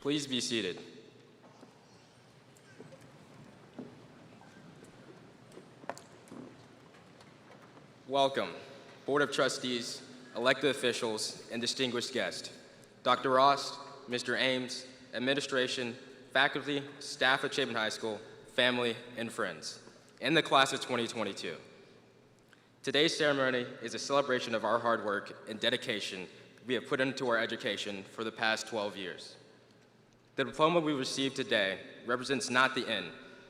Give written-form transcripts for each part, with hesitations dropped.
Please be seated. Welcome, Board of Trustees, elected officials, and distinguished guests. Dr. Ross, Mr. Ames, administration, faculty, staff at Chapin High School, family, and friends, and the class of 2022. Today's ceremony is a celebration of our hard work and dedication we have put into our education for the past 12 years. The diploma we receive today represents not the end,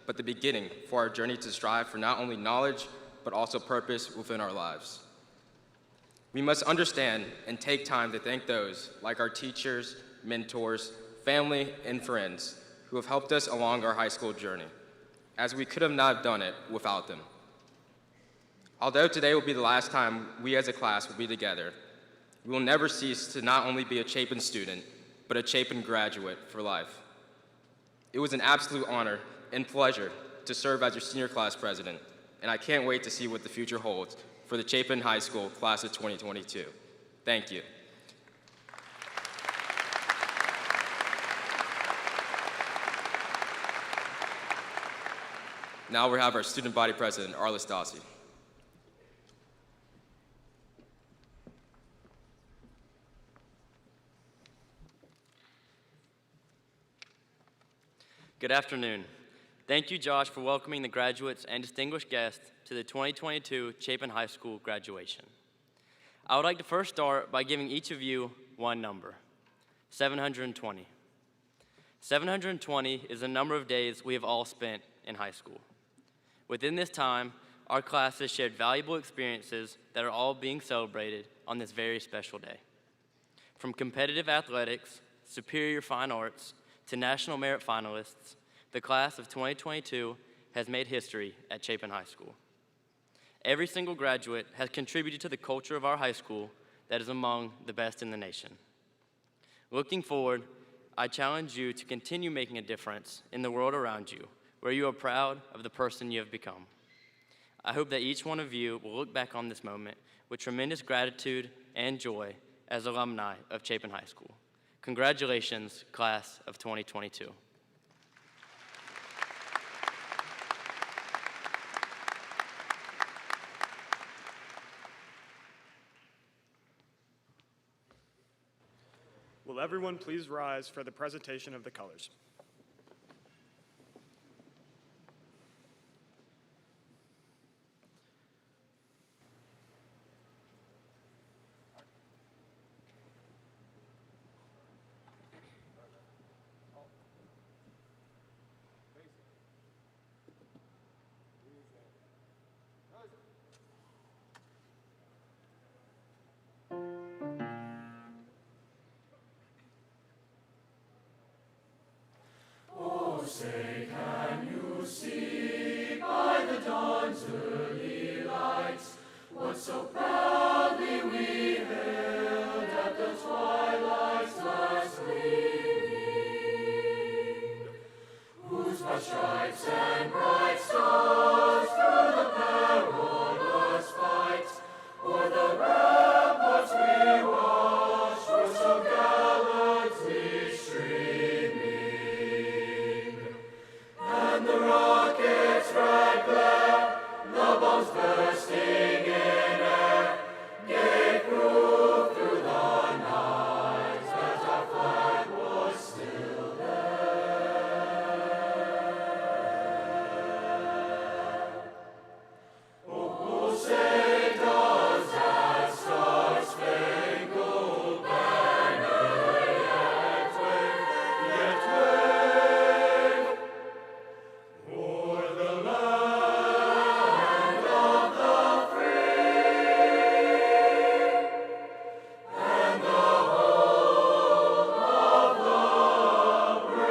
but the beginning for our journey to strive for not only knowledge, but also purpose within our lives. We must understand and take time to thank those like our teachers, mentors, family, and friends who have helped us along our high school journey, as we could have not done it without them. Although today will be the last time we as a class will be together, we will never cease to not only be a Chapin student, but a Chapin graduate for life. It was an absolute honor and pleasure to serve as your senior class president, and I can't wait to see what the future holds for the Chapin High School class of 2022. Thank you. Now we have our student body president, Arliss Dossie. Good afternoon. Thank you, Josh, for welcoming the graduates and distinguished guests to the 2022 Chapin High School graduation. I would like to first start by giving each of you one number, 720. 720 is the number of days we have all spent in high school. Within this time, our class has shared valuable experiences that are all being celebrated on this very special day. From competitive athletics, superior fine arts, to national merit finalists, the class of 2022 has made history at Chapin High School. Every single graduate has contributed to the culture of our high school that is among the best in the nation. Looking forward, I challenge you to continue making a difference in the world around you, where you are proud of the person you have become. I hope that each one of you will look back on this moment with tremendous gratitude and joy as alumni of Chapin High School. Congratulations, class of 2022. Will everyone please rise for the presentation of the colors? Say, can you see by the dawn's early lights what so proudly we hailed at the twilight's last gleaming, whose bright stripes and bright stars through the perilous fight o'er the ramparts we watched were so gallantly streaming. And the rocket's red glare, the bombs bursting in air, gave proof through the night that our flag was still there. Oh, say does that star-spangled banner yet wave, o'er the land of the free and the home of the brave.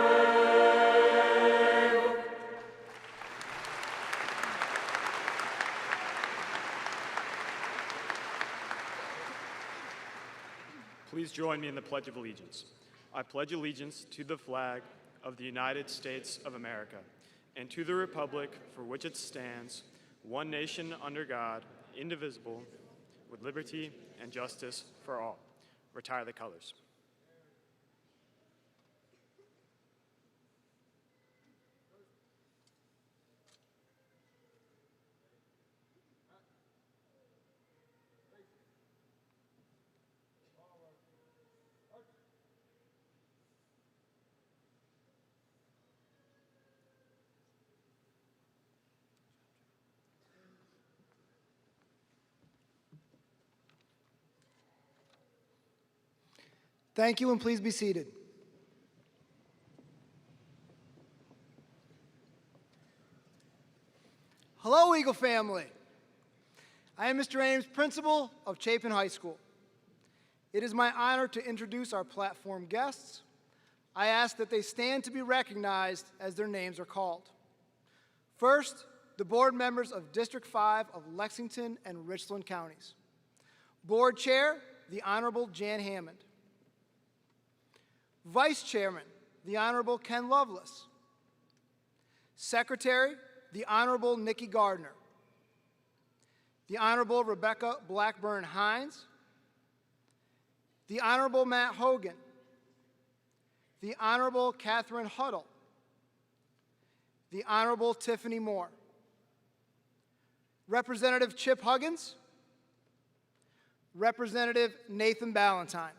Please join me in the Pledge of Allegiance. I pledge allegiance to the flag of the United States of America and to the republic for which it stands, one nation under God, indivisible, with liberty and justice for all. Retire the colors. Thank you, and please be seated. Hello, Eagle family. I am Mr. Ames, principal of Chapin High School. It is my honor to introduce our platform guests. I ask that they stand to be recognized as their names are called. First, the board members of District 5 of Lexington and Richland counties. Board Chair, the Honorable Jan Hammond. Vice Chairman, the Honorable Ken Lovelace. Secretary, the Honorable Nikki Gardner. The Honorable Rebecca Blackburn Hines. The Honorable Matt Hogan. The Honorable Catherine Huddle. The Honorable Tiffany Moore. Representative Chip Huggins. Representative Nathan Ballantyne.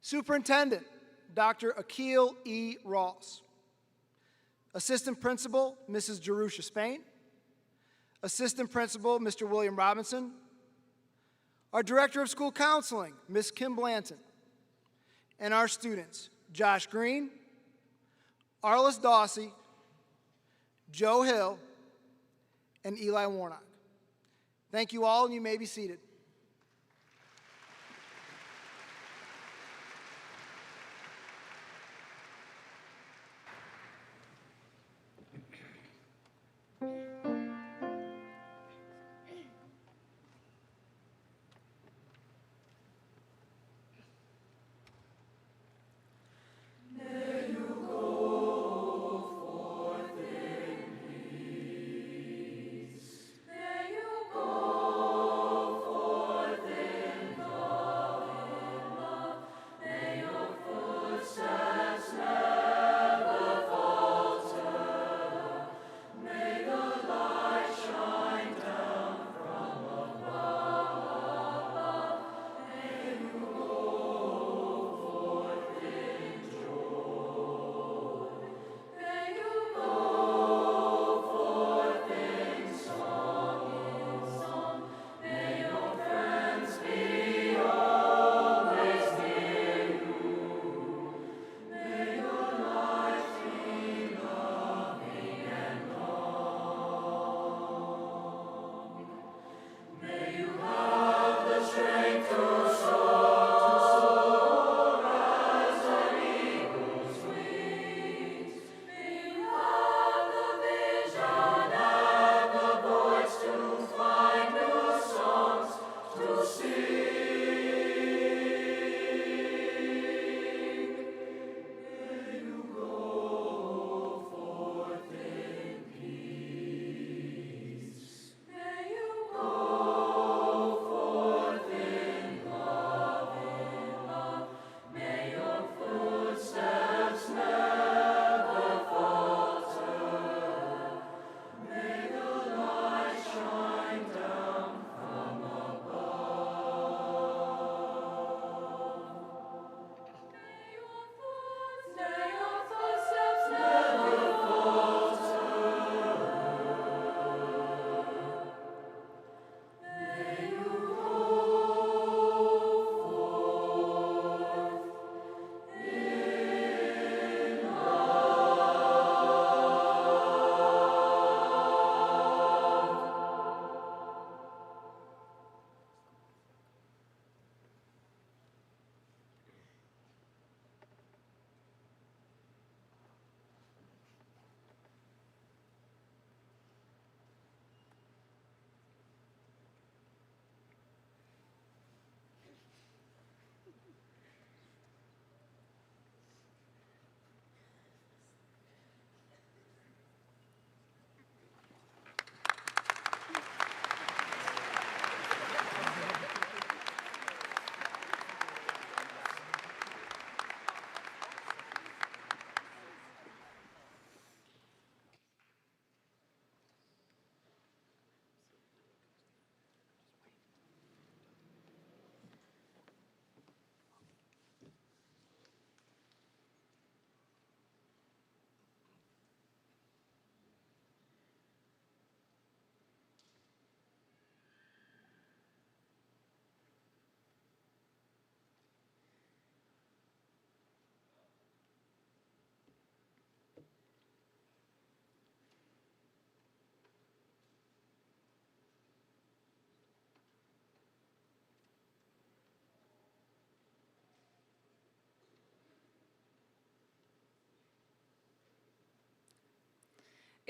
Superintendent Dr. Akil E. Ross. Assistant Principal Mrs. Jerusha Spain. Assistant Principal Mr. William Robinson. Our Director of School Counseling Ms. Kim Blanton. And our students Josh Green, Arliss Dawsey, Joe Hill, and Eli Warnock. Thank you all, and you may be seated. May you go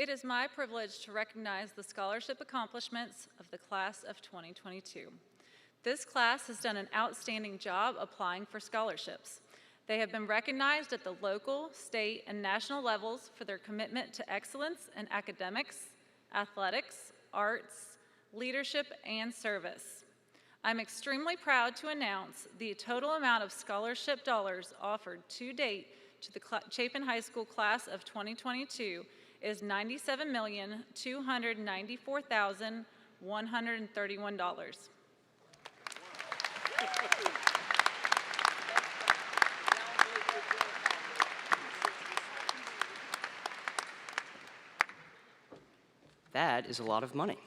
It is my privilege to recognize the scholarship accomplishments of the class of 2022. This class has done an outstanding job applying for scholarships. They have been recognized at the local, state, and national levels for their commitment to excellence in academics, athletics, arts, leadership, and service. I'm extremely proud to announce the total amount of scholarship dollars offered to date to the Chapin High School class of 2022 is $97,294,131. That is a lot of money.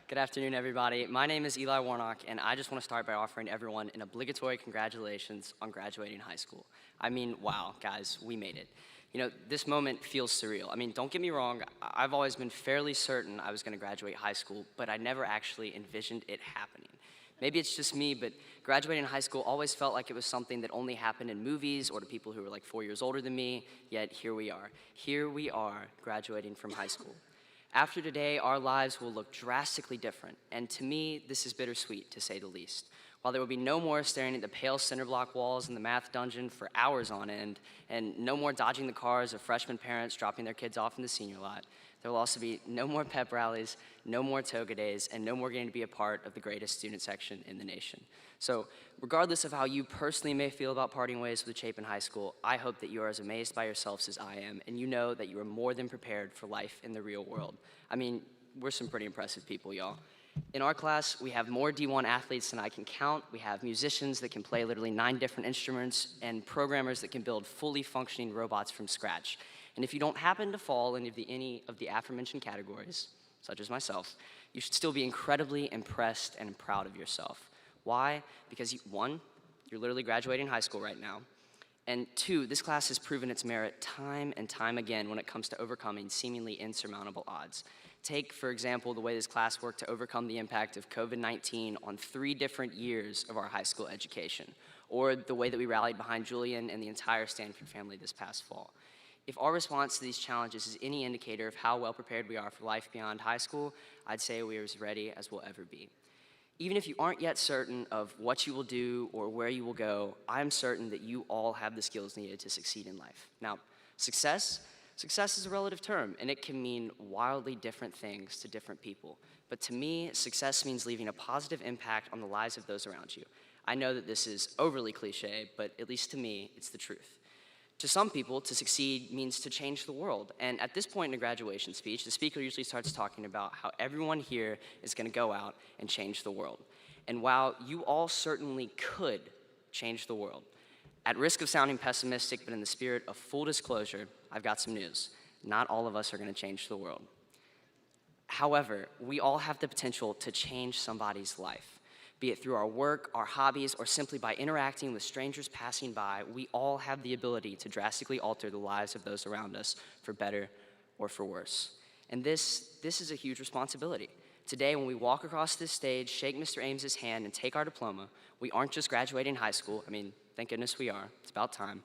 Good afternoon, everybody. My name is Eli Warnock, and I just want to start by offering everyone an obligatory congratulations on graduating high school. I mean, wow, guys, we made it. You know, this moment feels surreal. I mean, don't get me wrong, I've always been fairly certain I was going to graduate high school, but I never actually envisioned it happening. Maybe it's just me, but graduating high school always felt like it was something that only happened in movies or to people who were like 4 years older than me, yet here we are. Here we are, graduating from high school. After today, our lives will look drastically different, and to me, this is bittersweet, to say the least. While there will be no more staring at the pale cinder block walls in the math dungeon for hours on end, and no more dodging the cars of freshman parents dropping their kids off in the senior lot, there will also be no more pep rallies, no more toga days, and no more getting to be a part of the greatest student section in the nation. So, regardless of how you personally may feel about parting ways with Chapin High School, I hope that you are as amazed by yourselves as I am, and you know that you are more than prepared for life in the real world. I mean, we're some pretty impressive people, y'all. In our class, we have more D1 athletes than I can count. We have musicians that can play literally 9 different instruments, and programmers that can build fully functioning robots from scratch. And if you don't happen to fall into any of the aforementioned categories, such as myself, you should still be incredibly impressed and proud of yourself. Why? Because one, you're literally graduating high school right now, and 2, this class has proven its merit time and time again when it comes to overcoming seemingly insurmountable odds. Take, for example, the way this class worked to overcome the impact of COVID-19 on 3 different years of our high school education, or the way that we rallied behind Julian and the entire Stanford family this past fall. If our response to these challenges is any indicator of how well prepared we are for life beyond high school, I'd say we are as ready as we'll ever be. Even if you aren't yet certain of what you will do or where you will go, I'm certain that you all have the skills needed to succeed in life. Now, success is a relative term, and it can mean wildly different things to different people. But to me, success means leaving a positive impact on the lives of those around you. I know that this is overly cliche, but at least to me, it's the truth. To some people, to succeed means to change the world. And at this point in a graduation speech, the speaker usually starts talking about how everyone here is going to go out and change the world. And while you all certainly could change the world, at risk of sounding pessimistic, but in the spirit of full disclosure, I've got some news. Not all of us are going to change the world. However, we all have the potential to change somebody's life. Be it through our work, our hobbies, or simply by interacting with strangers passing by, we all have the ability to drastically alter the lives of those around us for better or for worse. And this is a huge responsibility. Today, when we walk across this stage, shake Mr. Ames's hand, and take our diploma, we aren't just graduating high school. I mean, thank goodness we are. It's about time.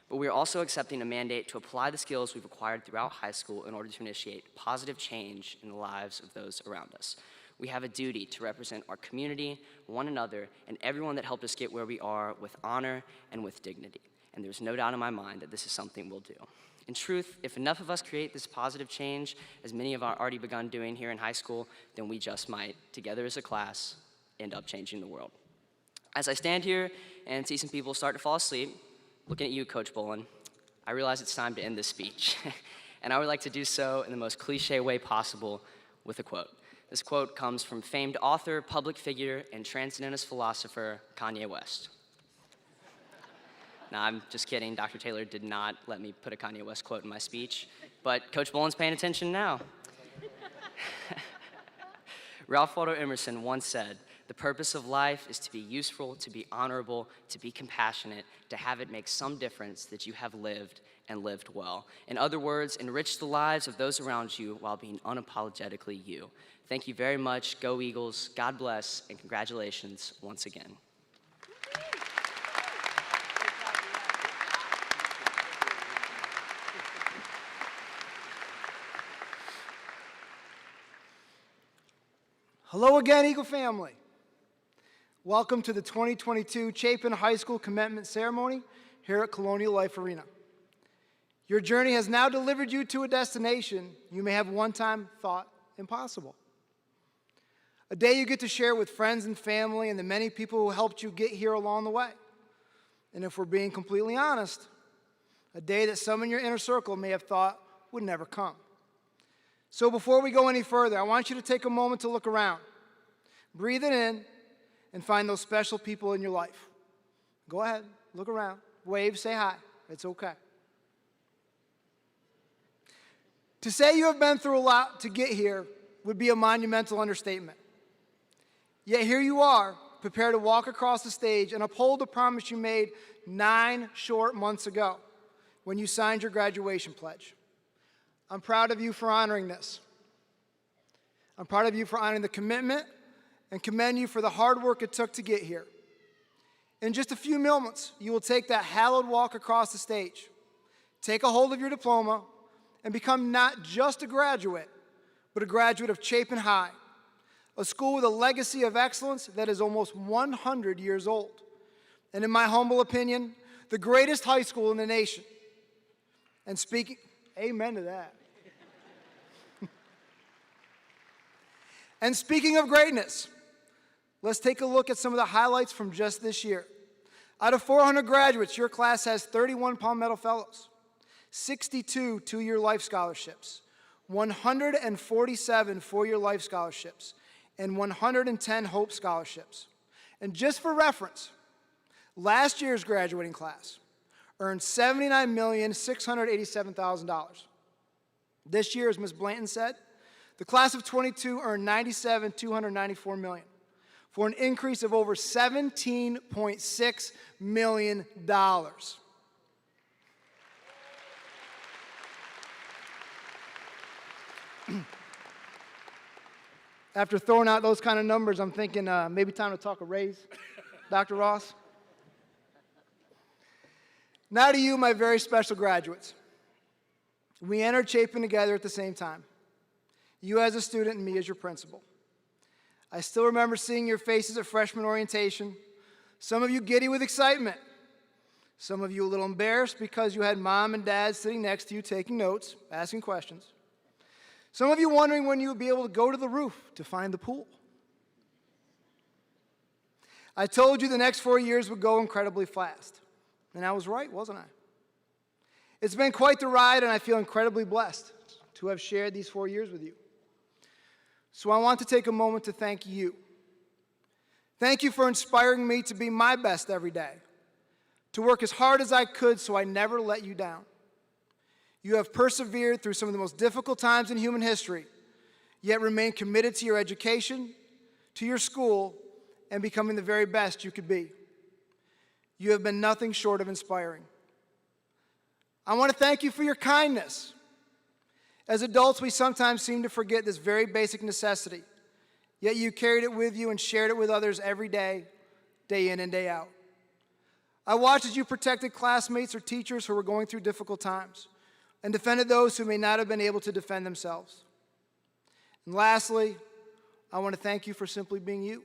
But we are also accepting a mandate to apply the skills we've acquired throughout high school in order to initiate positive change in the lives of those around us. We have a duty to represent our community, one another, and everyone that helped us get where we are with honor and with dignity. And there's no doubt in my mind that this is something we'll do. In truth, if enough of us create this positive change, as many have already begun doing here in high school, then we just might, together as a class, end up changing the world. As I stand here and see some people start to fall asleep, looking at you, Coach Bolin, I realize it's time to end this speech. And I would like to do so in the most cliche way possible with a quote. This quote comes from famed author, public figure, and transcendentalist philosopher Kanye West. Now, I'm just kidding. Dr. Taylor did not let me put a Kanye West quote in my speech, but Coach Bolin's paying attention now. Ralph Waldo Emerson once said, "The purpose of life is to be useful, to be honorable, to be compassionate, to have it make some difference that you have lived and lived well. In other words, enrich the lives of those around you while being unapologetically you." Thank you very much. Go Eagles. God bless, and congratulations once again. Hello again, Eagle family. Welcome to the 2022 Chapin High School commencement ceremony here at Colonial Life Arena. Your journey has now delivered you to a destination you may have one time thought impossible. A day you get to share with friends and family and the many people who helped you get here along the way. And if we're being completely honest, a day that some in your inner circle may have thought would never come. So before we go any further, I want you to take a moment to look around. Breathe it in and find those special people in your life. Go ahead, look around, wave, say hi. It's okay. To say you have been through a lot to get here would be a monumental understatement. Yet here you are, prepared to walk across the stage and uphold the promise you made 9 short months ago when you signed your graduation pledge. I'm proud of you for honoring this. I'm proud of you for honoring the commitment and commend you for the hard work it took to get here. In just a few moments, you will take that hallowed walk across the stage, take a hold of your diploma, and become not just a graduate, but a graduate of Chapin High, a school with a legacy of excellence that is almost 100 years old. And in my humble opinion, the greatest high school in the nation. And speaking, amen to that. And speaking of greatness, let's take a look at some of the highlights from just this year. Out of 400 graduates, your class has 31 Palmetto Fellows, 62 two-year life scholarships, 147 four-year life scholarships, and 110 Hope scholarships. And just for reference, last year's graduating class earned $79,687,000. This year, as Ms. Blanton said, the class of 22 earned $97,294 million, for an increase of over $17.6 million. After throwing out those kind of numbers, I'm thinking maybe time to talk a raise, Dr. Ross. Now to you, my very special graduates. We entered Chapin together at the same time. You as a student and me as your principal. I still remember seeing your faces at freshman orientation, some of you giddy with excitement, some of you a little embarrassed because you had mom and dad sitting next to you taking notes, asking questions. Some of you wondering when you would be able to go to the roof to find the pool. I told you the next 4 years would go incredibly fast, and I was right, wasn't I? It's been quite the ride, and I feel incredibly blessed to have shared these 4 years with you. So I want to take a moment to thank you. Thank you for inspiring me to be my best every day, to work as hard as I could so I never let you down. You have persevered through some of the most difficult times in human history, yet remain committed to your education, to your school, and becoming the very best you could be. You have been nothing short of inspiring. I want to thank you for your kindness. As adults, we sometimes seem to forget this very basic necessity, yet you carried it with you and shared it with others every day, day in and day out. I watched as you protected classmates or teachers who were going through difficult times and defended those who may not have been able to defend themselves. And lastly, I want to thank you for simply being you.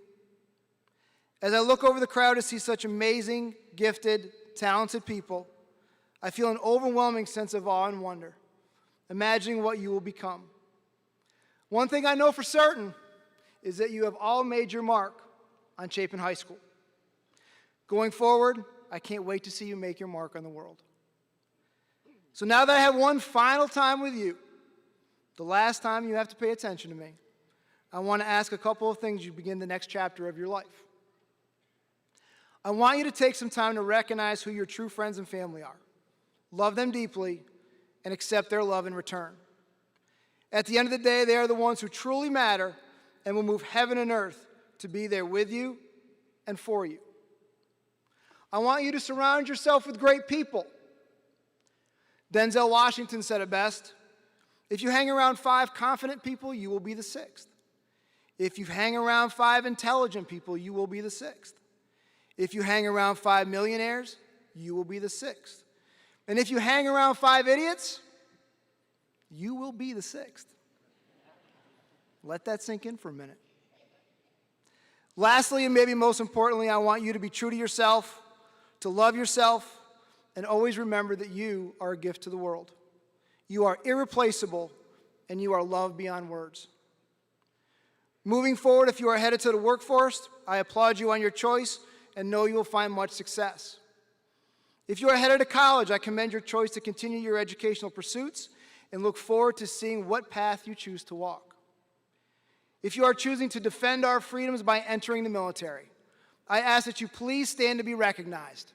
As I look over the crowd to see such amazing, gifted, talented people, I feel an overwhelming sense of awe and wonder, imagining what you will become. One thing I know for certain is that you have all made your mark on Chapin High School. Going forward, I can't wait to see you make your mark on the world. So now that I have one final time with you, the last time you have to pay attention to me, I want to ask a couple of things as you begin the next chapter of your life. I want you to take some time to recognize who your true friends and family are. Love them deeply, and accept their love in return. At the end of the day, they are the ones who truly matter and will move heaven and earth to be there with you and for you. I want you to surround yourself with great people. Denzel Washington said it best, if you hang around 5 confident people, you will be the 6th. If you hang around 5 intelligent people, you will be the 6th. If you hang around 5 millionaires, you will be the 6th. And if you hang around 5 idiots, you will be the 6th. Let that sink in for a minute. Lastly, and maybe most importantly, I want you to be true to yourself, to love yourself, and always remember that you are a gift to the world. You are irreplaceable, and you are loved beyond words. Moving forward, if you are headed to the workforce, I applaud you on your choice and know you will find much success. If you are headed to college, I commend your choice to continue your educational pursuits and look forward to seeing what path you choose to walk. If you are choosing to defend our freedoms by entering the military, I ask that you please stand to be recognized.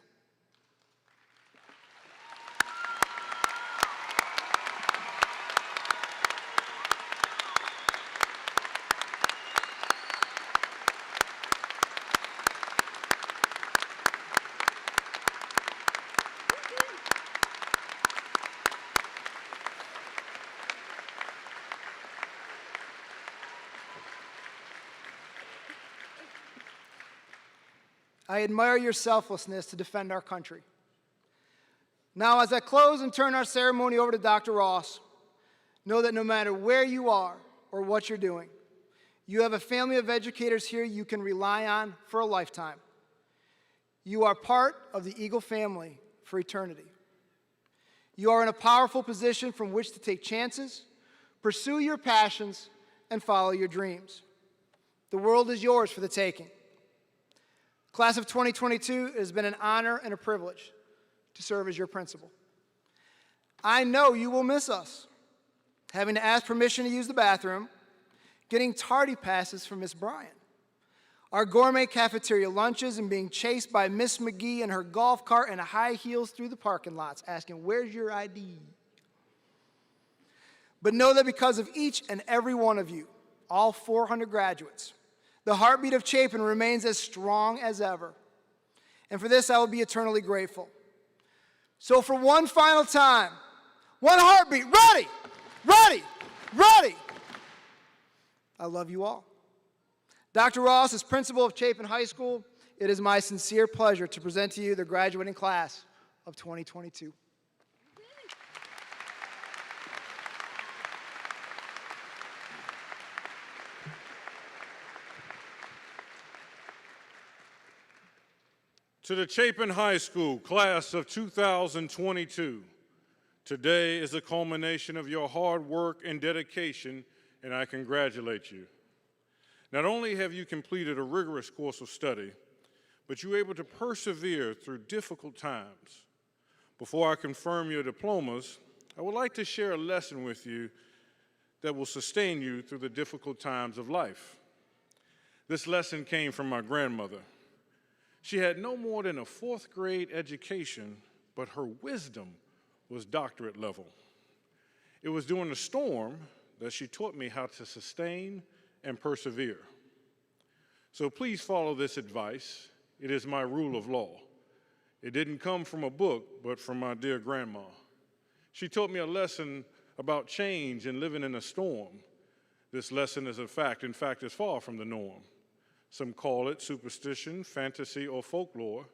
I admire your selflessness to defend our country. Now, as I close and turn our ceremony over to Dr. Ross, know that no matter where you are or what you're doing, you have a family of educators here you can rely on for a lifetime. You are part of the Eagle family for eternity. You are in a powerful position from which to take chances, pursue your passions, and follow your dreams. The world is yours for the taking. Class of 2022, it has been an honor and a privilege to serve as your principal. I know you will miss us, having to ask permission to use the bathroom, getting tardy passes from Miss Bryant, our gourmet cafeteria lunches, and being chased by Miss McGee in her golf cart and high heels through the parking lots, asking, "Where's your ID?" But know that because of each and every one of you, all 400 graduates, the heartbeat of Chapin remains as strong as ever. And for this, I will be eternally grateful. So for one final time, one heartbeat, ready, ready, ready. I love you all. Dr. Ross, as principal of Chapin High School, it is my sincere pleasure to present to you the graduating class of 2022. To the Chapin High School class of 2022, today is the culmination of your hard work and dedication, and I congratulate you. Not only have you completed a rigorous course of study, but you were able to persevere through difficult times. Before I confirm your diplomas, I would like to share a lesson with you that will sustain you through the difficult times of life. This lesson came from my grandmother. She had no more than a 4th grade education, but her wisdom was doctorate level. It was during the storm that she taught me how to sustain and persevere. So please follow this advice. It is my rule of law. It didn't come from a book, but from my dear grandma. She taught me a lesson about change and living in a storm. This lesson is a fact. In fact, it's far from the norm. Some call it superstition, fantasy, or folklore,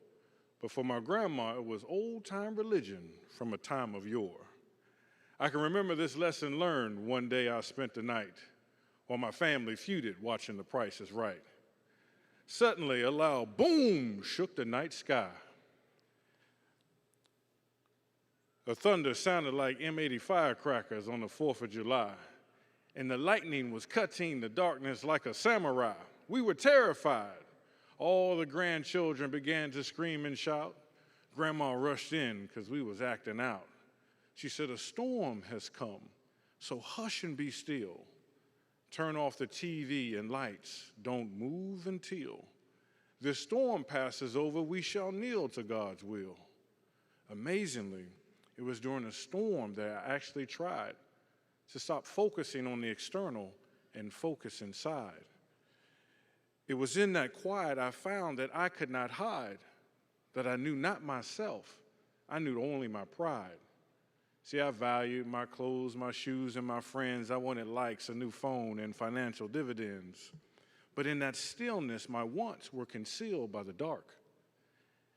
but for my grandma, it was old-time religion from a time of yore. I can remember this lesson learned one day I spent the night while my family feuded watching The Price is Right. Suddenly, a loud boom shook the night sky. The thunder sounded like M80 firecrackers on the 4th of July, and the lightning was cutting the darkness like a samurai. We were terrified. All the grandchildren began to scream and shout. Grandma rushed in because we was acting out. She said, "A storm has come, so hush and be still. Turn off the TV and lights. Don't move until this storm passes over, we shall kneel to God's will." Amazingly, it was during a storm that I actually tried to stop focusing on the external and focus inside. It was in that quiet I found that I could not hide, that I knew not myself, I knew only my pride. See, I valued my clothes, my shoes, and my friends. I wanted likes, a new phone, and financial dividends. But in that stillness, my wants were concealed by the dark.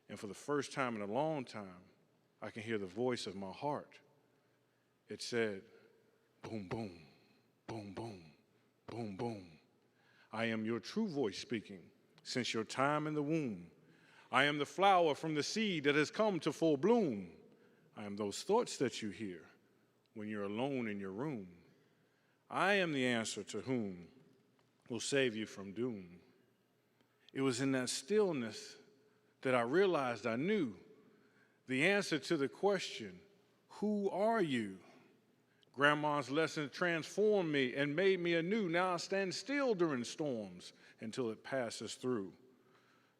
And for the first time in a long time, I can hear the voice of my heart. It said, boom, boom, boom, boom, boom, boom. I am your true voice speaking. since your time in the womb. I am the flower from the seed that has come to full bloom. I am those thoughts that you hear when you're alone in your room. I am the answer to whom will save you from doom. It was in that stillness that I realized I knew the answer to the question, who are you? Grandma's lesson transformed me and made me anew. Now I stand still during storms until it passes through,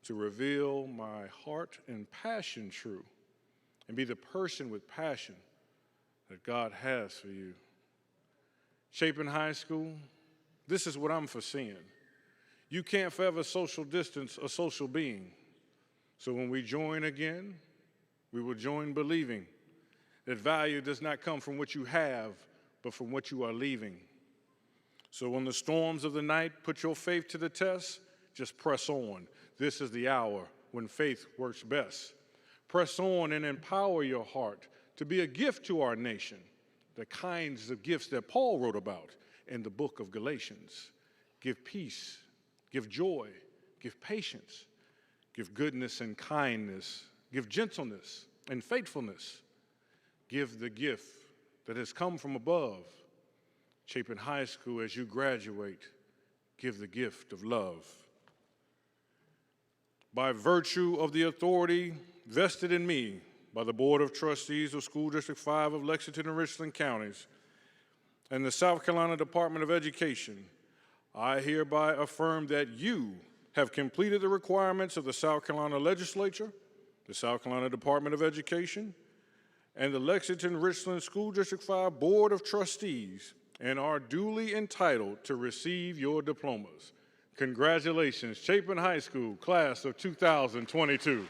to reveal my heart and passion true, and be the person with passion that God has for you. Chapin High School, this is what I'm foreseeing. You can't forever social distance a social being. So when we join again, we will join believing that value does not come from what you have, but from what you are leaving. So when the storms of the night put your faith to the test, just press on. This is the hour when faith works best. Press on and empower your heart to be a gift to our nation, the kinds of gifts that Paul wrote about in the book of Galatians. Give peace, give joy, give patience, give goodness and kindness, give gentleness and faithfulness. Give the gift that has come from above. Chapin High School, as you graduate, give the gift of love. By virtue of the authority vested in me by the Board of Trustees of School District 5 of Lexington and Richland Counties and the South Carolina Department of Education, I hereby affirm that you have completed the requirements of the South Carolina Legislature, the South Carolina Department of Education, and the Lexington-Richland School District 5 Board of Trustees, and are duly entitled to receive your diplomas. Congratulations, Chapin High School, class of 2022.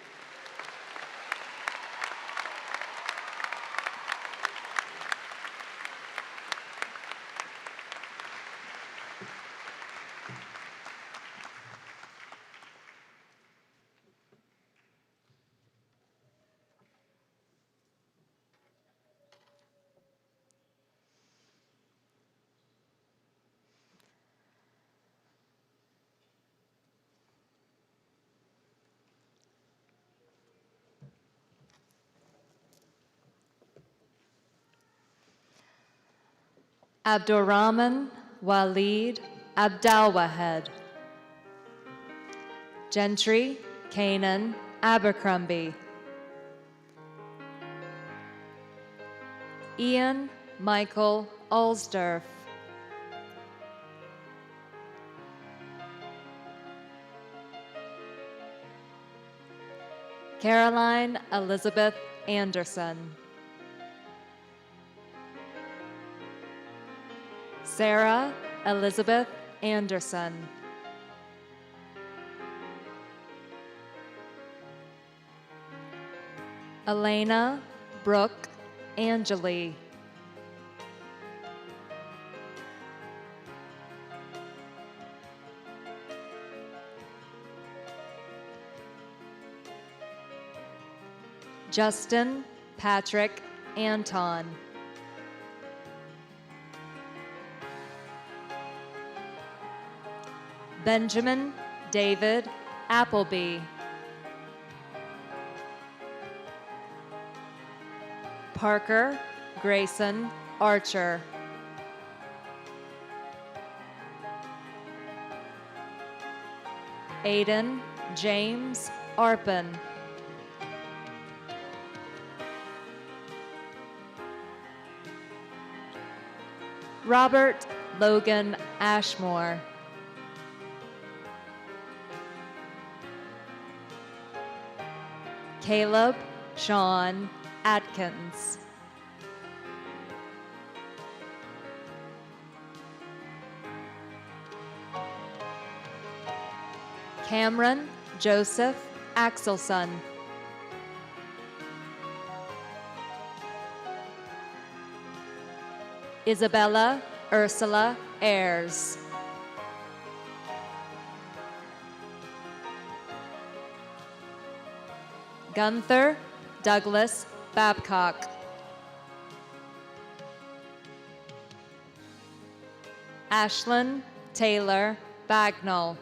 Abdurrahman Walid Abdalwahed. Gentry Canaan Abercrombie. Ian Michael Alsdorf. Caroline Elizabeth Anderson. Sarah Elizabeth Anderson. Elena Brooke Angeli. Justin Patrick Anton. Benjamin David Appleby. Parker Grayson Archer. Aiden James Arpin. Robert Logan Ashmore. Caleb Sean Atkins. Cameron Joseph Axelson. Isabella Ursula Ayers. Gunther Douglas Babcock. Ashlyn Taylor Bagnall.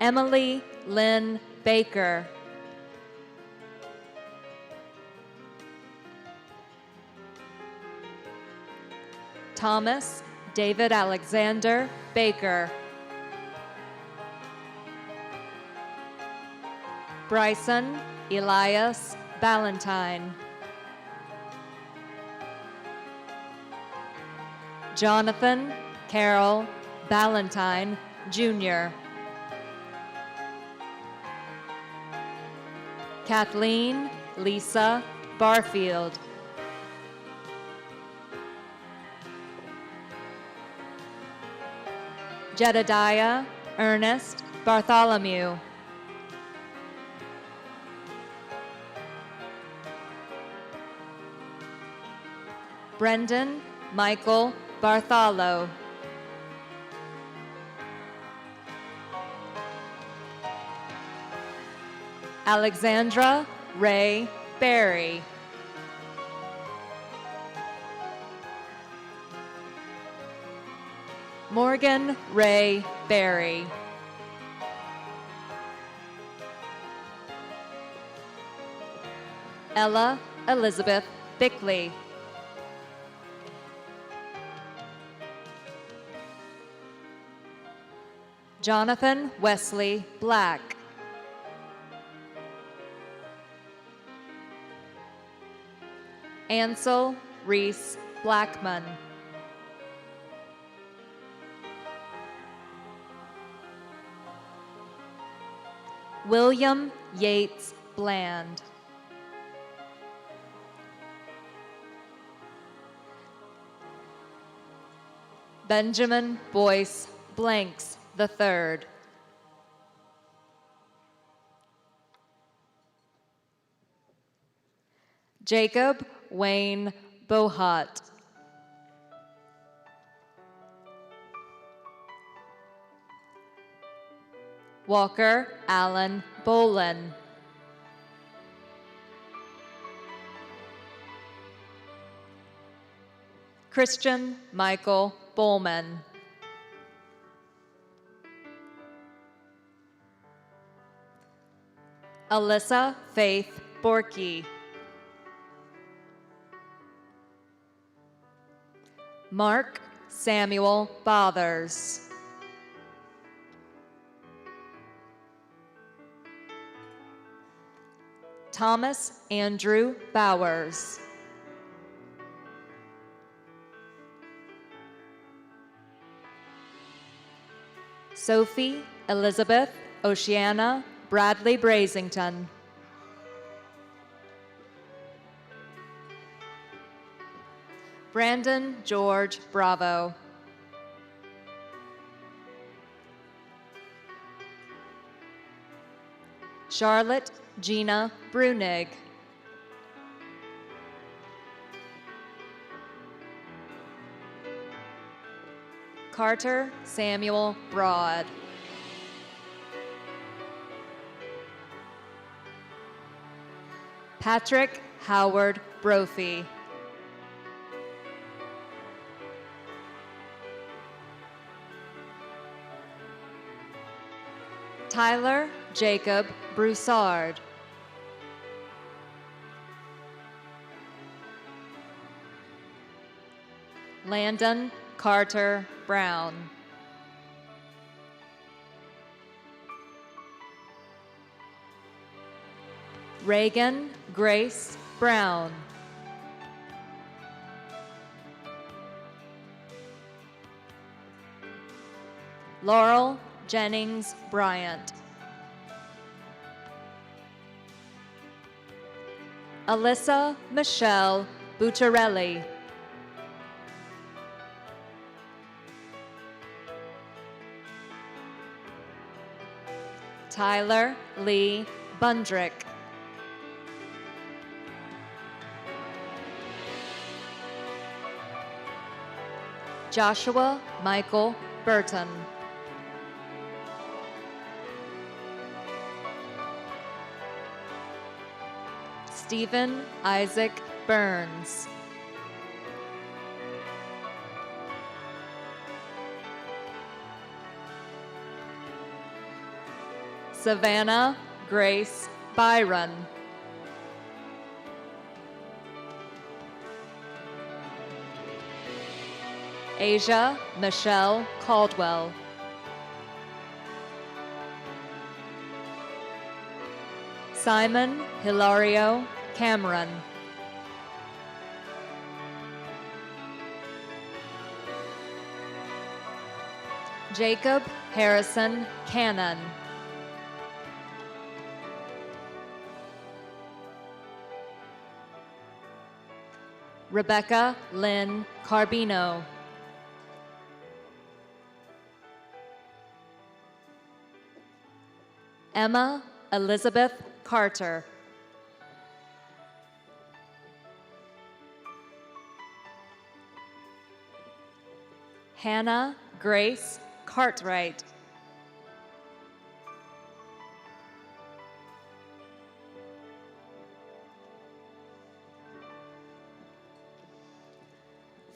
Emily Lynn Baker. Thomas David Alexander Baker. Bryson Elias Ballantyne. Jonathan Carroll Ballantyne, Jr. Kathleen Lisa Barfield. Jedediah Ernest Bartholomew. Brendan Michael Bartholow. Alexandra Ray Berry. Morgan Ray Berry. Ella Elizabeth Bickley. Jonathan Wesley Black. Ansel Reese Blackman. William Yates Bland. Benjamin Boyce Blanks III. Jacob Wayne Bohat. Walker Allen Bolin. Christian Michael Bowman. Alyssa Faith Borkey. Mark Samuel Bothers. Thomas Andrew Bowers. Sophie Elizabeth Oceana Bradley Brazington. Brandon George Bravo. Charlotte Gina Brunig. Carter Samuel Broad. Patrick Howard Brophy. Tyler Jacob Broussard. Landon Carter Brown. Reagan Grace Brown. Laurel Jennings Bryant. Alyssa Michelle Bucciarelli. Tyler Lee Bundrick. Joshua Michael Burton. Stephen Isaac Burns. Savannah Grace Byron. Asia Michelle Caldwell. Simon Hilario Cameron. Jacob Harrison Cannon. Rebecca Lynn Carbino. Emma Elizabeth Carter. Hannah Grace Cartwright.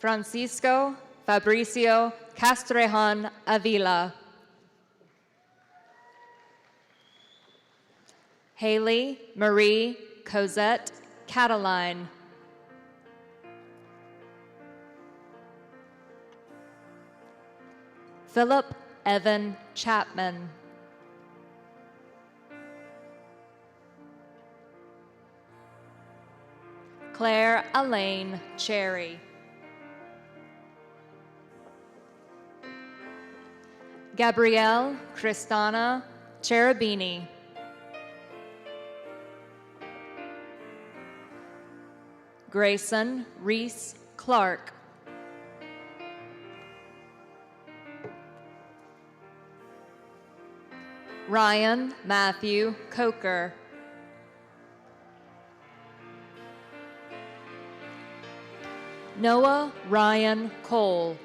Francisco Fabricio Castrejon Avila. Haley Marie Cosette Cataline. Philip Evan Chapman. Claire Elaine Cherry. Gabrielle Cristana Cherubini. Grayson Reese Clark. Ryan Matthew Coker. Noah Ryan Cole.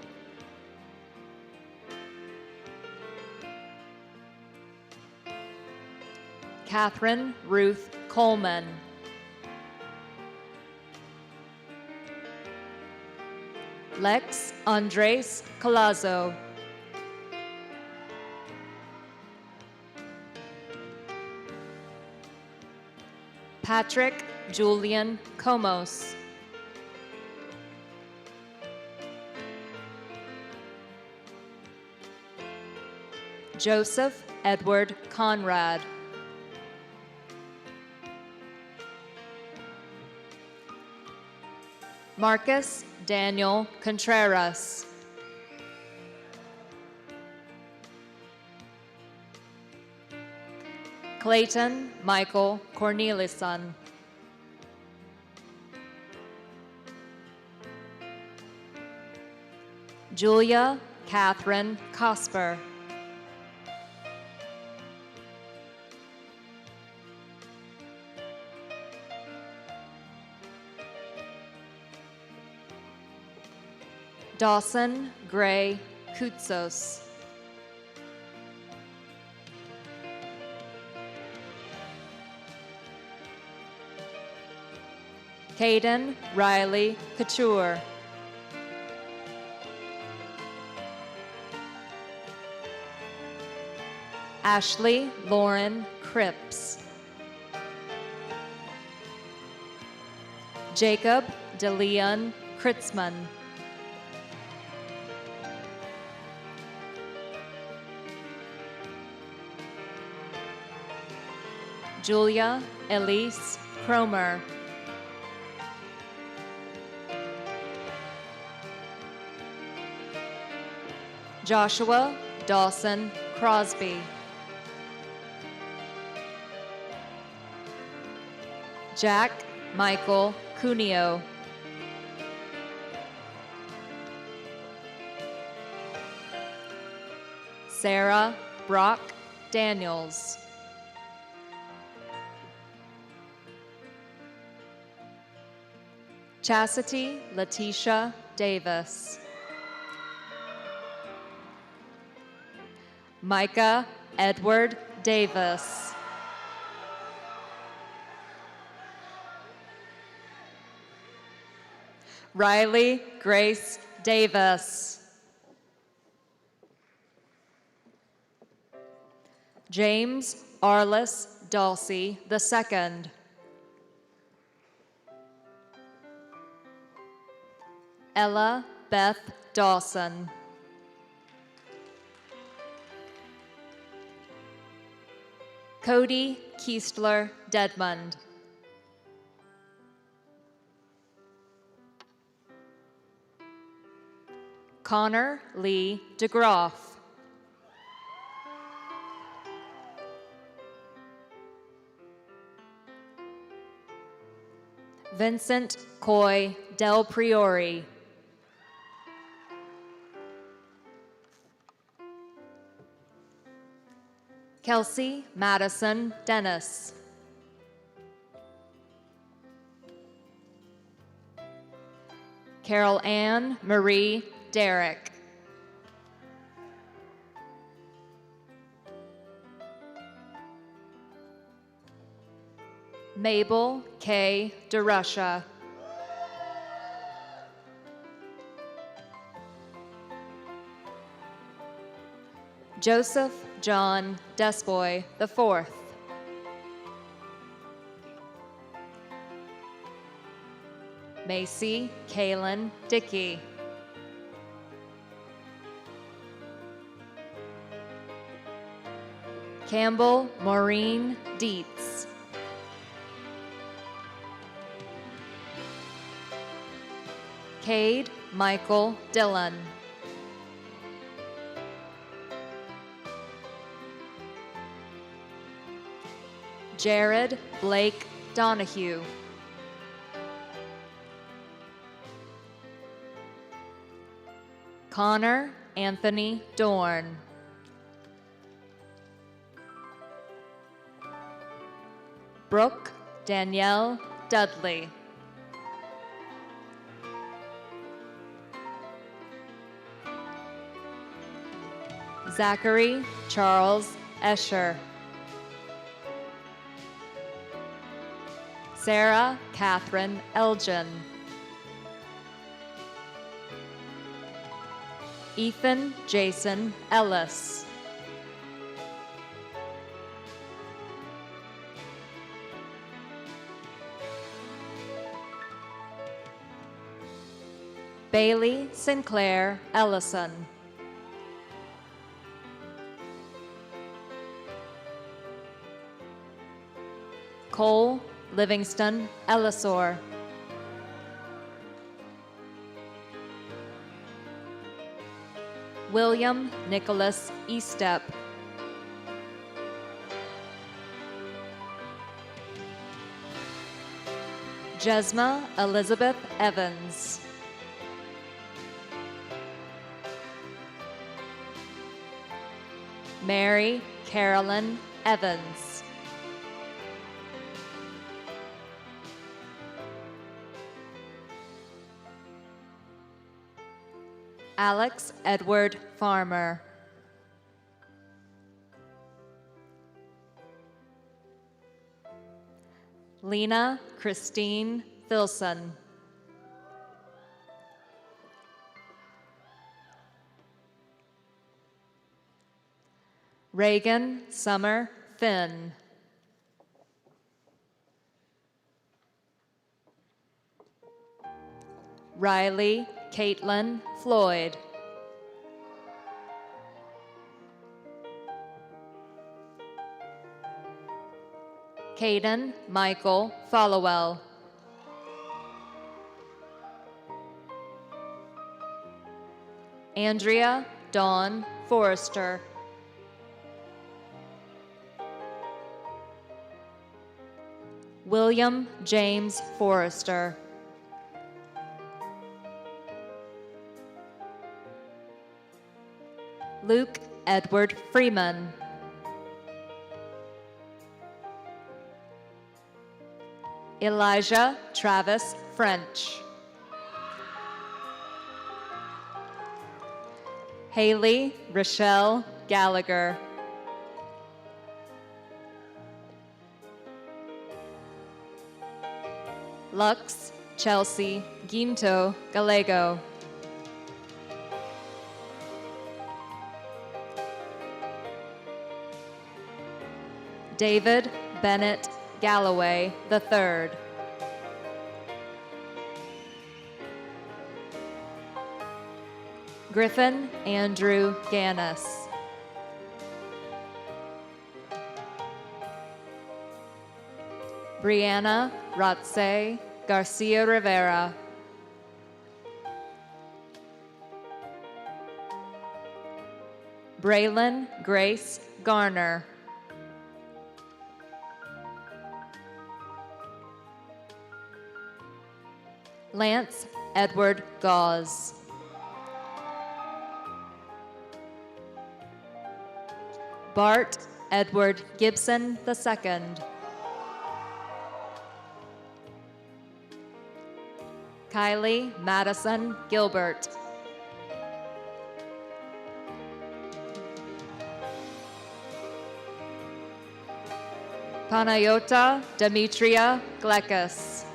Catherine Ruth Coleman. Lex Andres Colazo. Patrick Julian Comos. Joseph Edward Conrad. Marcus Daniel Contreras. Clayton Michael Cornelison. Julia Catherine Cosper. Dawson Gray Koutsos. Caden Riley Couture. Ashley Lauren Cripps. Jacob DeLeon Kritzman. Julia Elise Cromer. Joshua Dawson Crosby. Jack Michael Cuneo. Sarah Brock Daniels. Chastity Letitia Davis. Micah Edward Davis. Riley Grace Davis. James Arliss Dulcie II. Ella Beth Dawson. Cody Kiestler Dedmond. Connor Lee DeGroff. Vincent Coy Del Priori. Kelsey Madison Dennis. Carol Ann Marie Derrick. Mabel K. DeRusha. Joseph John Desboy IV. Macy Kaylin Dickey. Campbell Maureen Dietz. Cade Michael Dillon. Jared Blake Donahue. Connor Anthony Dorn. Brooke Danielle Dudley. Zachary Charles Escher. Sarah Catherine Elgin. Ethan Jason Ellis. Bailey Sinclair Ellison. Cole Livingston Ellisor. William Nicholas Estep. Jesma Elizabeth Evans. Mary Carolyn Evans. Alex Edward Farmer. Lena Christine Filson. Reagan Summer Finn. Riley Caitlin Floyd. Caden Michael Followell. Andrea Dawn Forrester. William James Forrester. Luke Edward Freeman. Elijah Travis French. Haley Rochelle Gallagher. Lux Chelsea Ginto Gallego. David Bennett Galloway III. Griffin Andrew Gannis. Brianna Ratse Garcia Rivera. Braylon Grace Garner. Lance Edward Gauze. Bart Edward Gibson II. Kylie Madison Gilbert. Panayota Demetria Glekas.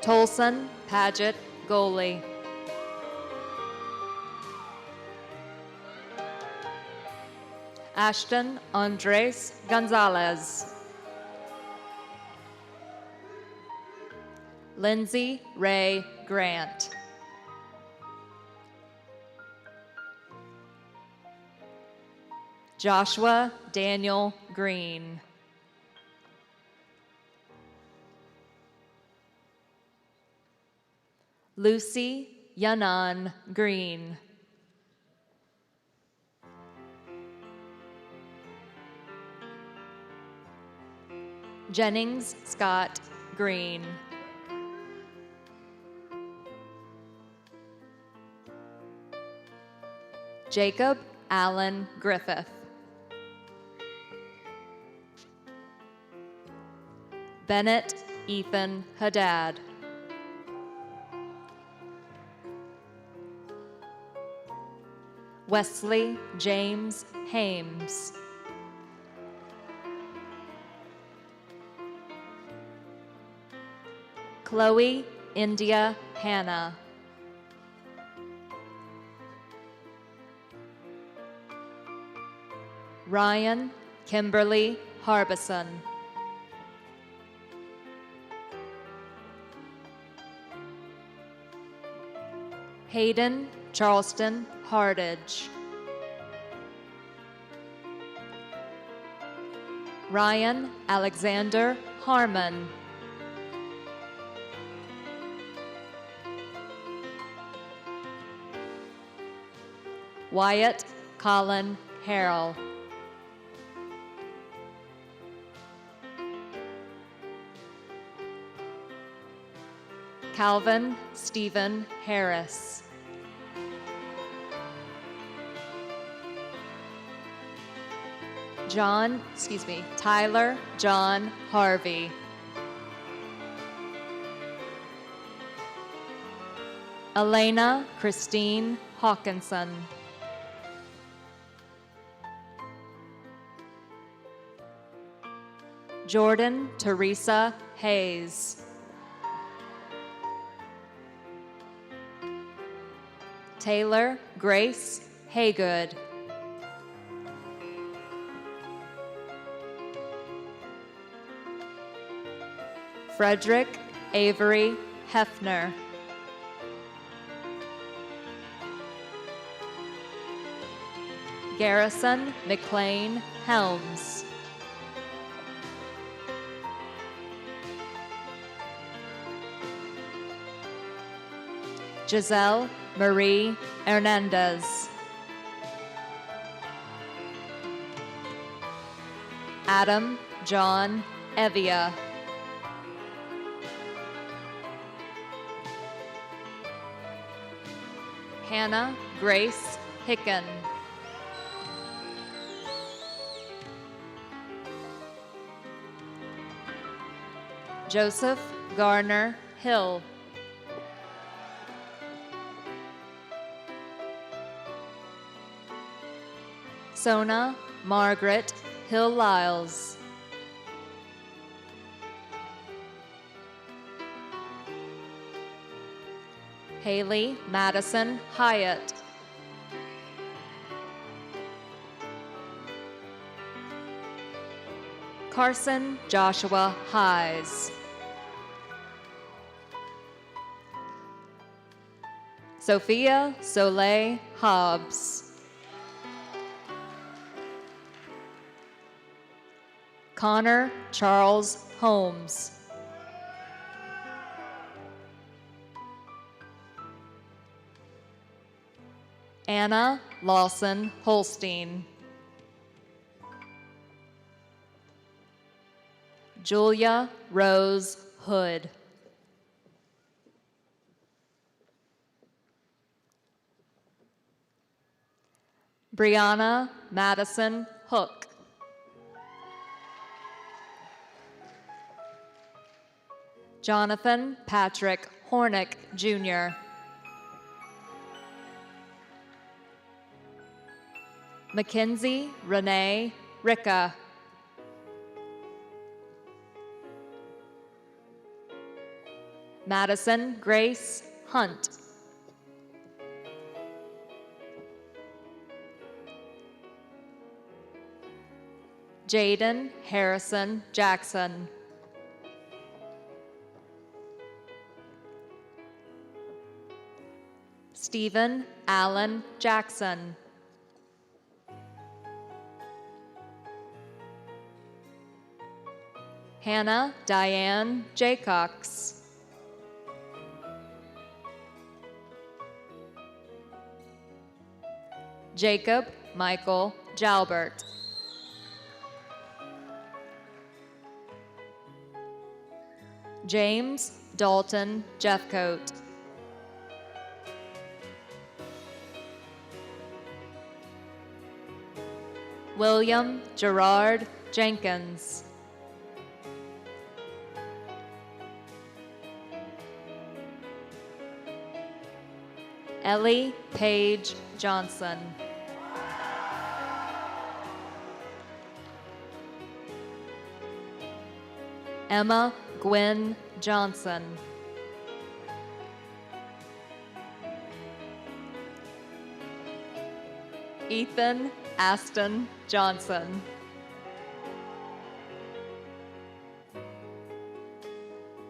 Tolson Paget Goalie. Ashton Andres Gonzalez. Lindsay Ray Grant. Joshua Daniel Green. Lucy Yanan Green. Jennings Scott Green. Jacob Allen Griffith. Bennett Ethan Haddad. Wesley James Hames. Chloe India Hannah. Ryan Kimberly Harbison. Hayden Charleston Hardage. Ryan Alexander Harmon. Wyatt Colin Harrell. Calvin Stephen Harris. Tyler John Harvey. Elena Christine Hawkinson. Jordan Teresa Hayes. Taylor Grace Haygood. Frederick Avery Hefner. Garrison McLean Helms. Giselle Marie Hernandez. Adam John Evia. Hannah Grace Hicken. Joseph Garner Hill. Sona Margaret Hill Lyles. Haley Madison Hyatt. Carson Joshua Hayes. Sophia Soleil Hobbs. Connor Charles Holmes. Anna Lawson Holstein. Julia Rose Hood. Brianna Madison Hook. Jonathan Patrick Hornick, Jr. Mackenzie Renee Ricka. Madison Grace Hunt. Jaden Harrison Jackson. Stephen Allen Jackson. Hannah Diane Jaycox. Jacob Michael Jalbert. James Dalton Jeffcoat. William Gerard Jenkins. Ellie Page Johnson. Emma Gwen Johnson. Ethan Aston Johnson.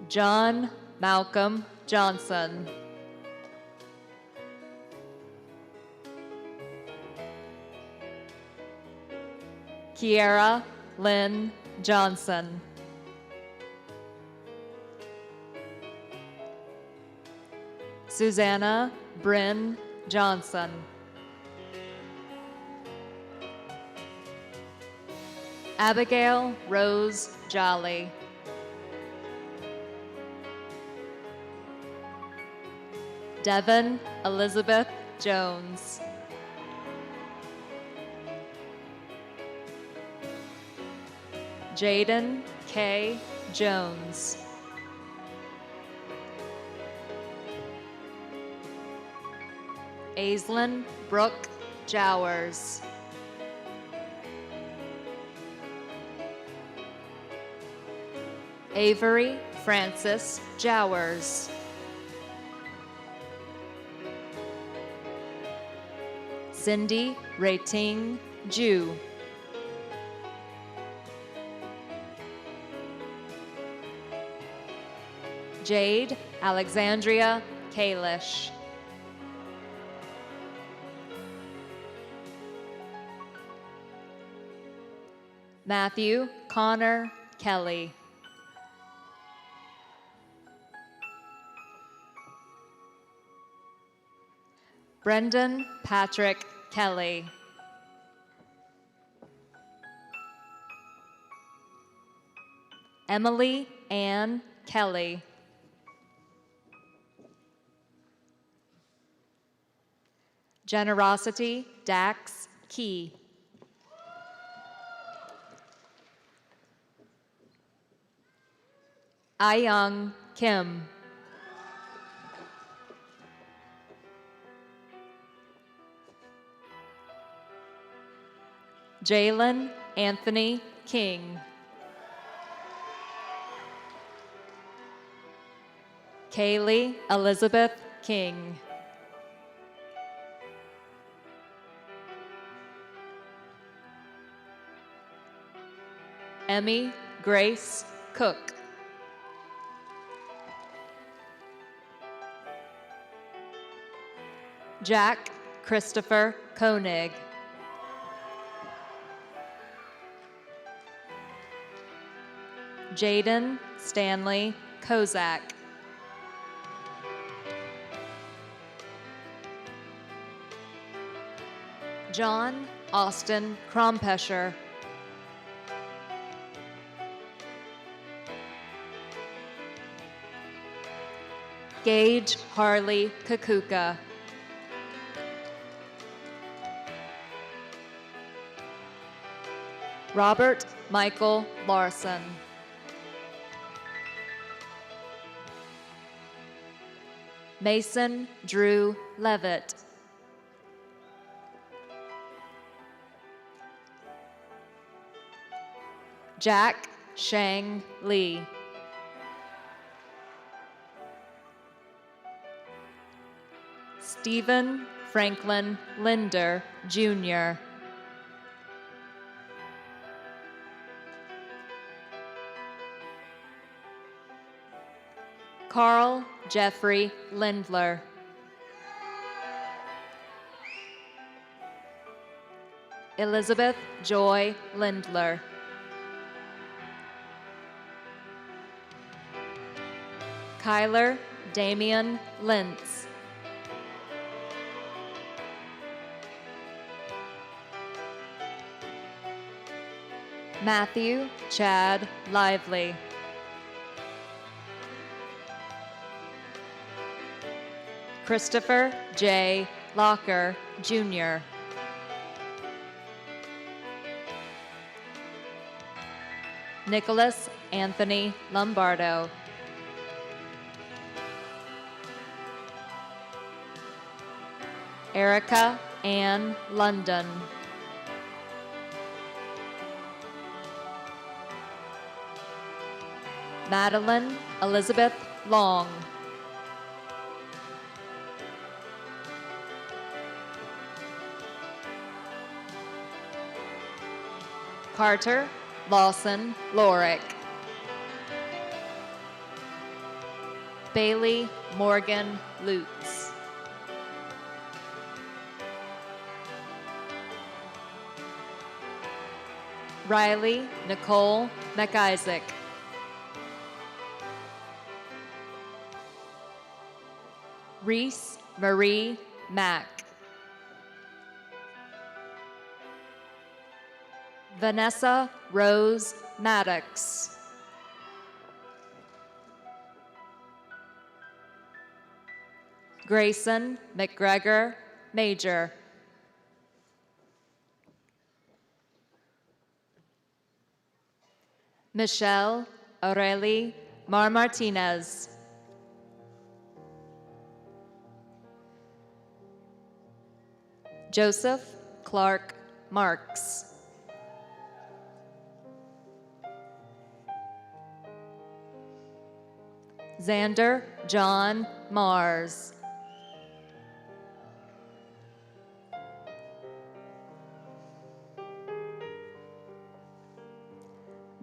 John Malcolm Johnson. Kiera Lynn Johnson. Susanna Bryn Johnson. Abigail Rose Jolly. Devon Elizabeth Jones. Jaden K. Jones. Aislinn Brooke Jowers. Avery Francis Jowers. Cindy Rating Jew. Jade Alexandria Kalish. Matthew Connor Kelly. Brendan Patrick Kelly. Emily Ann Kelly. Generosity Dax Key. Ayoung Kim. Jalen Anthony King. Kaylee Elizabeth King. Emmy Grace Cook. Jack Christopher Koenig. Jaden Stanley Kozak. John Austin Krompescher. Gage Harley Kakuka. Robert Michael Larson. Mason Drew Levitt. Jack Shang Lee. Stephen Franklin Linder, Jr. Carl Jeffrey Lindler. Elizabeth Joy Lindler. Kyler Damian Lentz. Matthew Chad Lively. Christopher J. Locker, Jr. Nicholas Anthony Lombardo. Erica Ann London. Madeline Elizabeth Long. Carter Lawson Lorick. Bailey Morgan Lutz. Riley Nicole McIsaac. Reese Marie Mack. Vanessa Rose Maddox. Grayson McGregor Major. Michelle Aurelie Martinez. Joseph Clark Marks. Xander John Mars.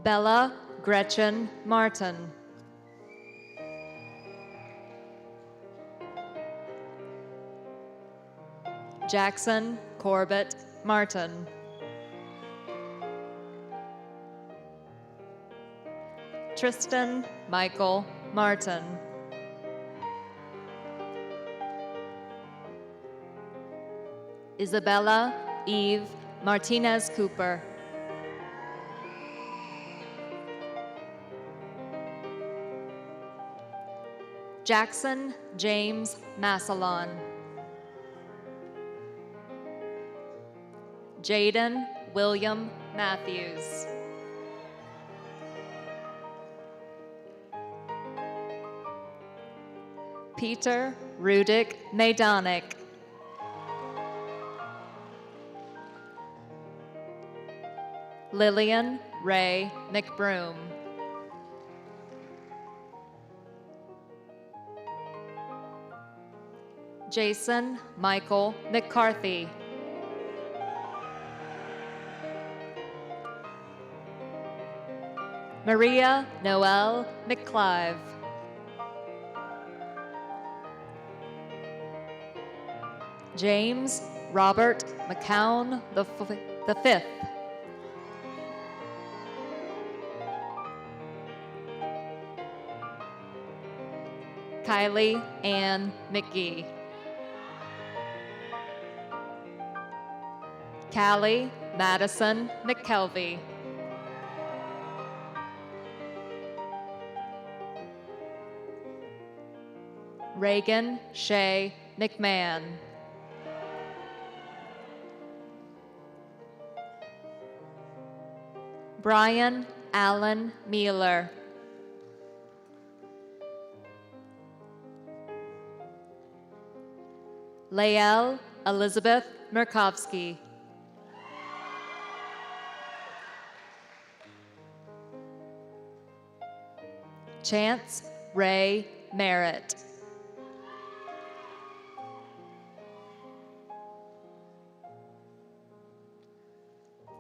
Bella Gretchen Martin. Jackson Corbett Martin. Tristan Michael Martin. Isabella Eve Martinez Cooper. Jackson James Massillon. Jaden William Matthews. Peter Rudick Maydonic. Lillian Ray McBroom. Jason Michael McCarthy. Maria Noel McClive. James Robert McCown the fifth. Kylie Ann McGee. Callie Madison McKelvey. Reagan Shay McMahon. Brian Allen Mueller. Lael Elizabeth Murkowski. Chance Ray Merritt.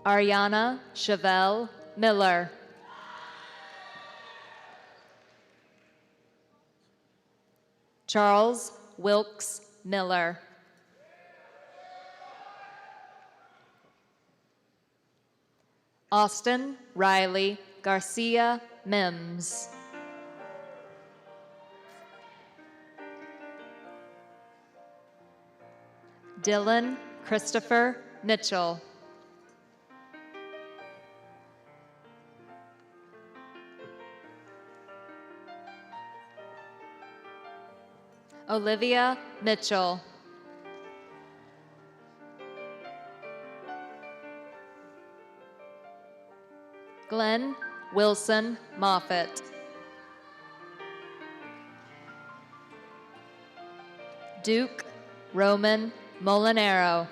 Ariana Chevelle Miller. Charles Wilkes Miller. Austin Riley Garcia Mims. Dylan Christopher Mitchell. Olivia Mitchell. Glenn Wilson Moffett. Duke Roman Molinaro.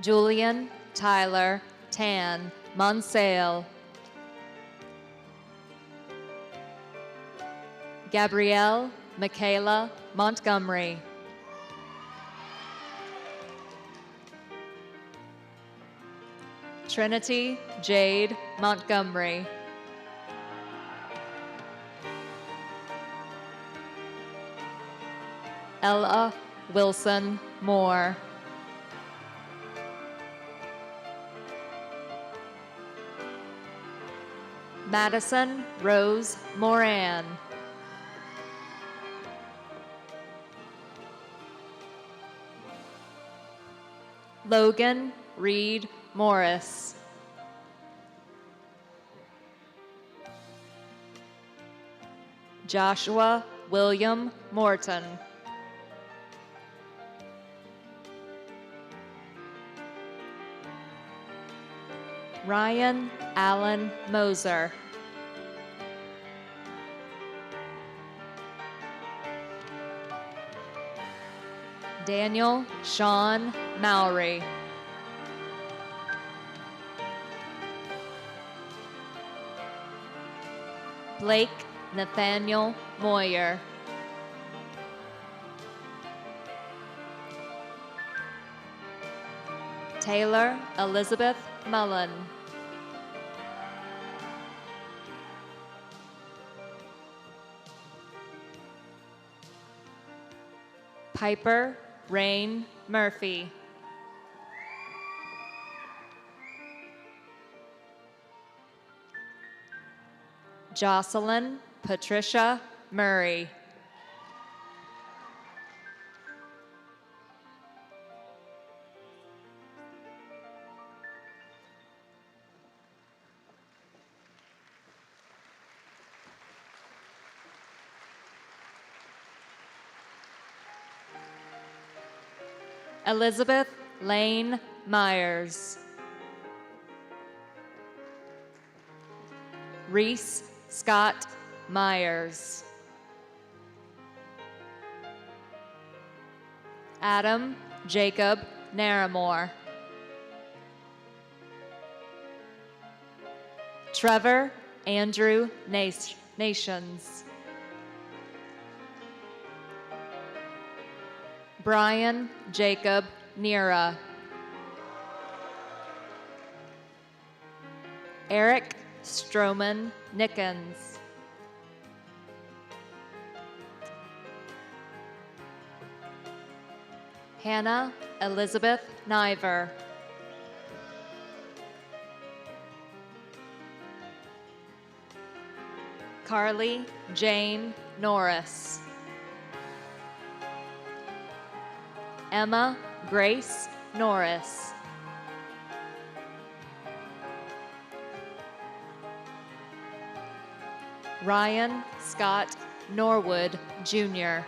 Julian Tyler Tan Monsale. Gabrielle Michaela Montgomery. Trinity Jade Montgomery. Ella Wilson Moore. Madison Rose Moran. Logan Reed Morris. Joshua William Morton. Ryan Allen Moser. Daniel Sean Mowry. Blake Nathaniel Moyer. Taylor Elizabeth Mullen. Piper Rain Murphy. Jocelyn Patricia Murray. Elizabeth Lane Myers. Reese Scott Myers. Adam Jacob Naramore. Trevor Andrew Nations. Brian Jacob Nera. Eric Stroman Nickens. Hannah Elizabeth Niver. Carly Jane Norris. Emma Grace Norris. Ryan Scott Norwood, Jr.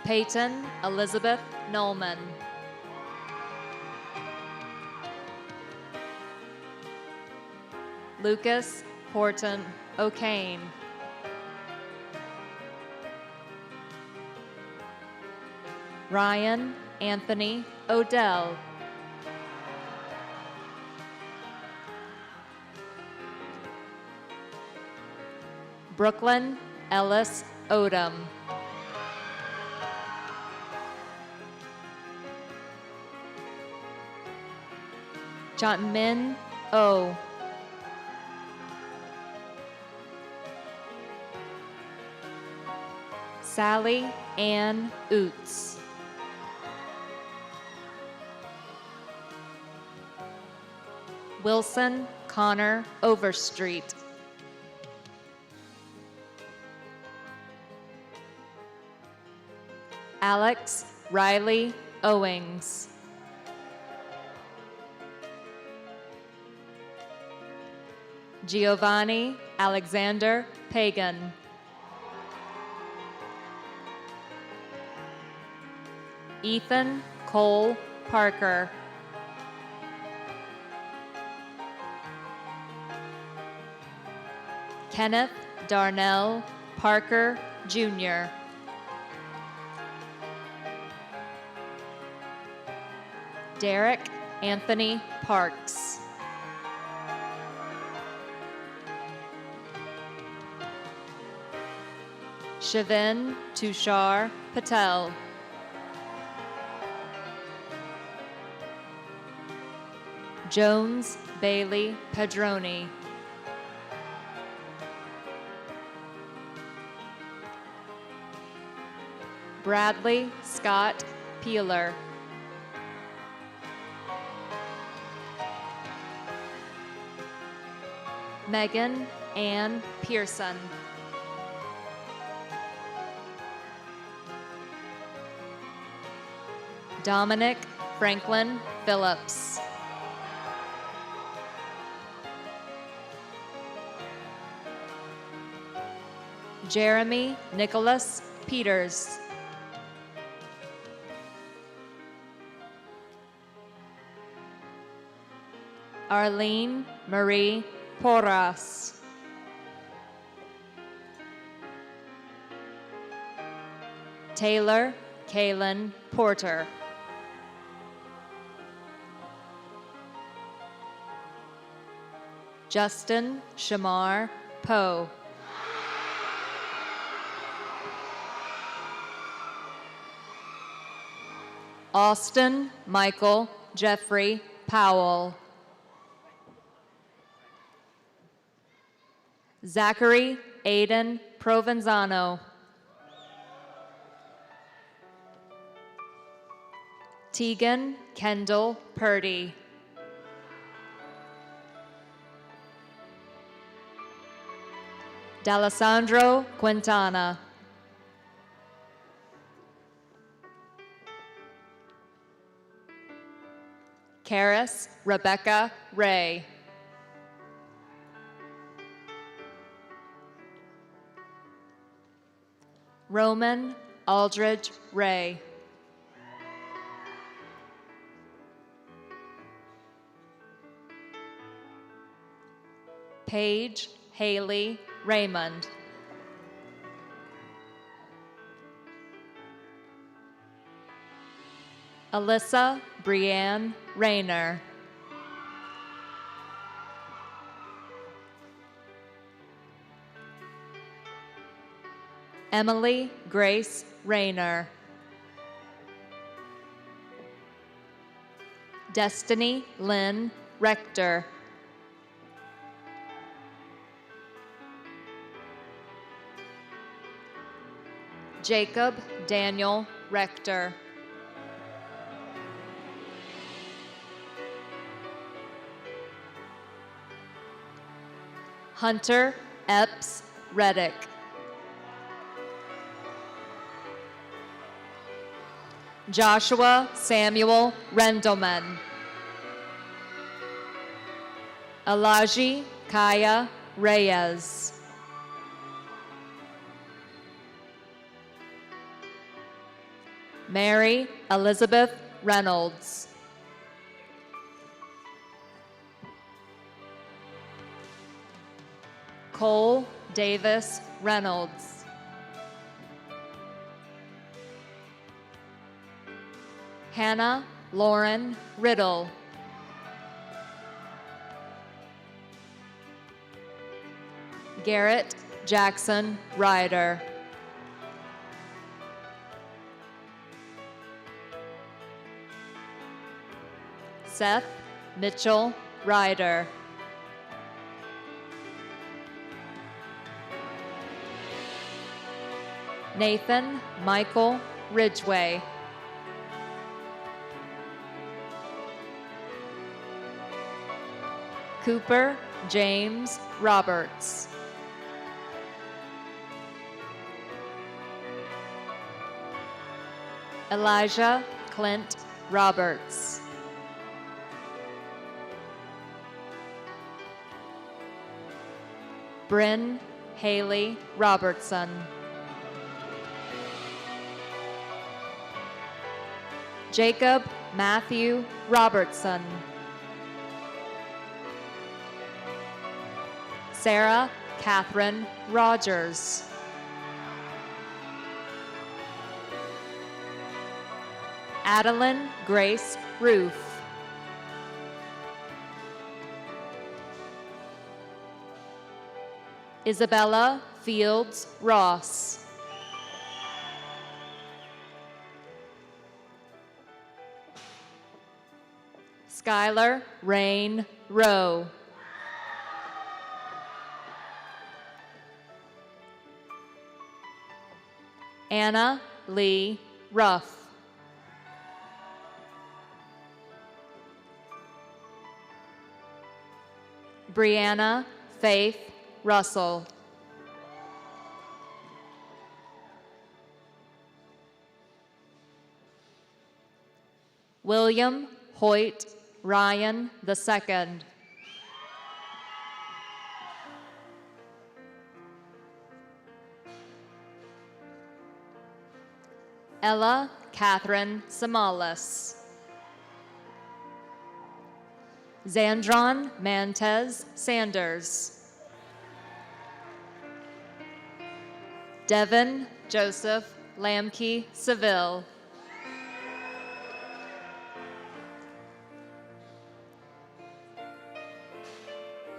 Peyton Elizabeth Nolman. Lucas Horton O'Kane. Ryan Anthony Odell. Brooklyn Ellis Odom. Jotmin O. Sally Ann Oots. Wilson Connor Overstreet. Alex Riley Owings. Giovanni Alexander Pagan. Ethan Cole Parker. Kenneth Darnell Parker, Jr. Derek Anthony Parks. Shavin Tushar Patel. Jones Bailey Pedroni. Bradley Scott Peeler. Megan Ann Pearson. Dominic Franklin Phillips. Jeremy Nicholas Peters. Arlene Marie Porras. Taylor Kaylin Porter. Justin Shamar Poe. Austin Michael Jeffrey Powell. Zachary Aiden Provenzano. Tegan Kendall Purdy. D'Alessandro Quintana. Karis Rebecca Ray. Roman Aldridge Ray. Paige Haley Raymond. Alyssa Brianne Rayner. Emily Grace Rayner. Destiny Lynn Rector. Jacob Daniel Rector. Hunter Epps Reddick. Joshua Samuel Rendelman. Elijah Kaya Reyes. Mary Elizabeth Reynolds. Cole Davis Reynolds. Hannah Lauren Riddle. Garrett Jackson Ryder. Seth Mitchell Ryder. Nathan Michael Ridgway. Cooper James Roberts. Elijah Clint Roberts. Bryn Haley Robertson. Jacob Matthew Robertson. Sarah Catherine Rogers. Adeline Grace Roof. Isabella Fields Ross. Skylar Rain Rowe. Anna Lee Ruff. Brianna Faith Russell. William Hoyt Ryan II. Ella Catherine Samalas. Zandron Mantez Sanders. Devin Joseph Lamke Seville.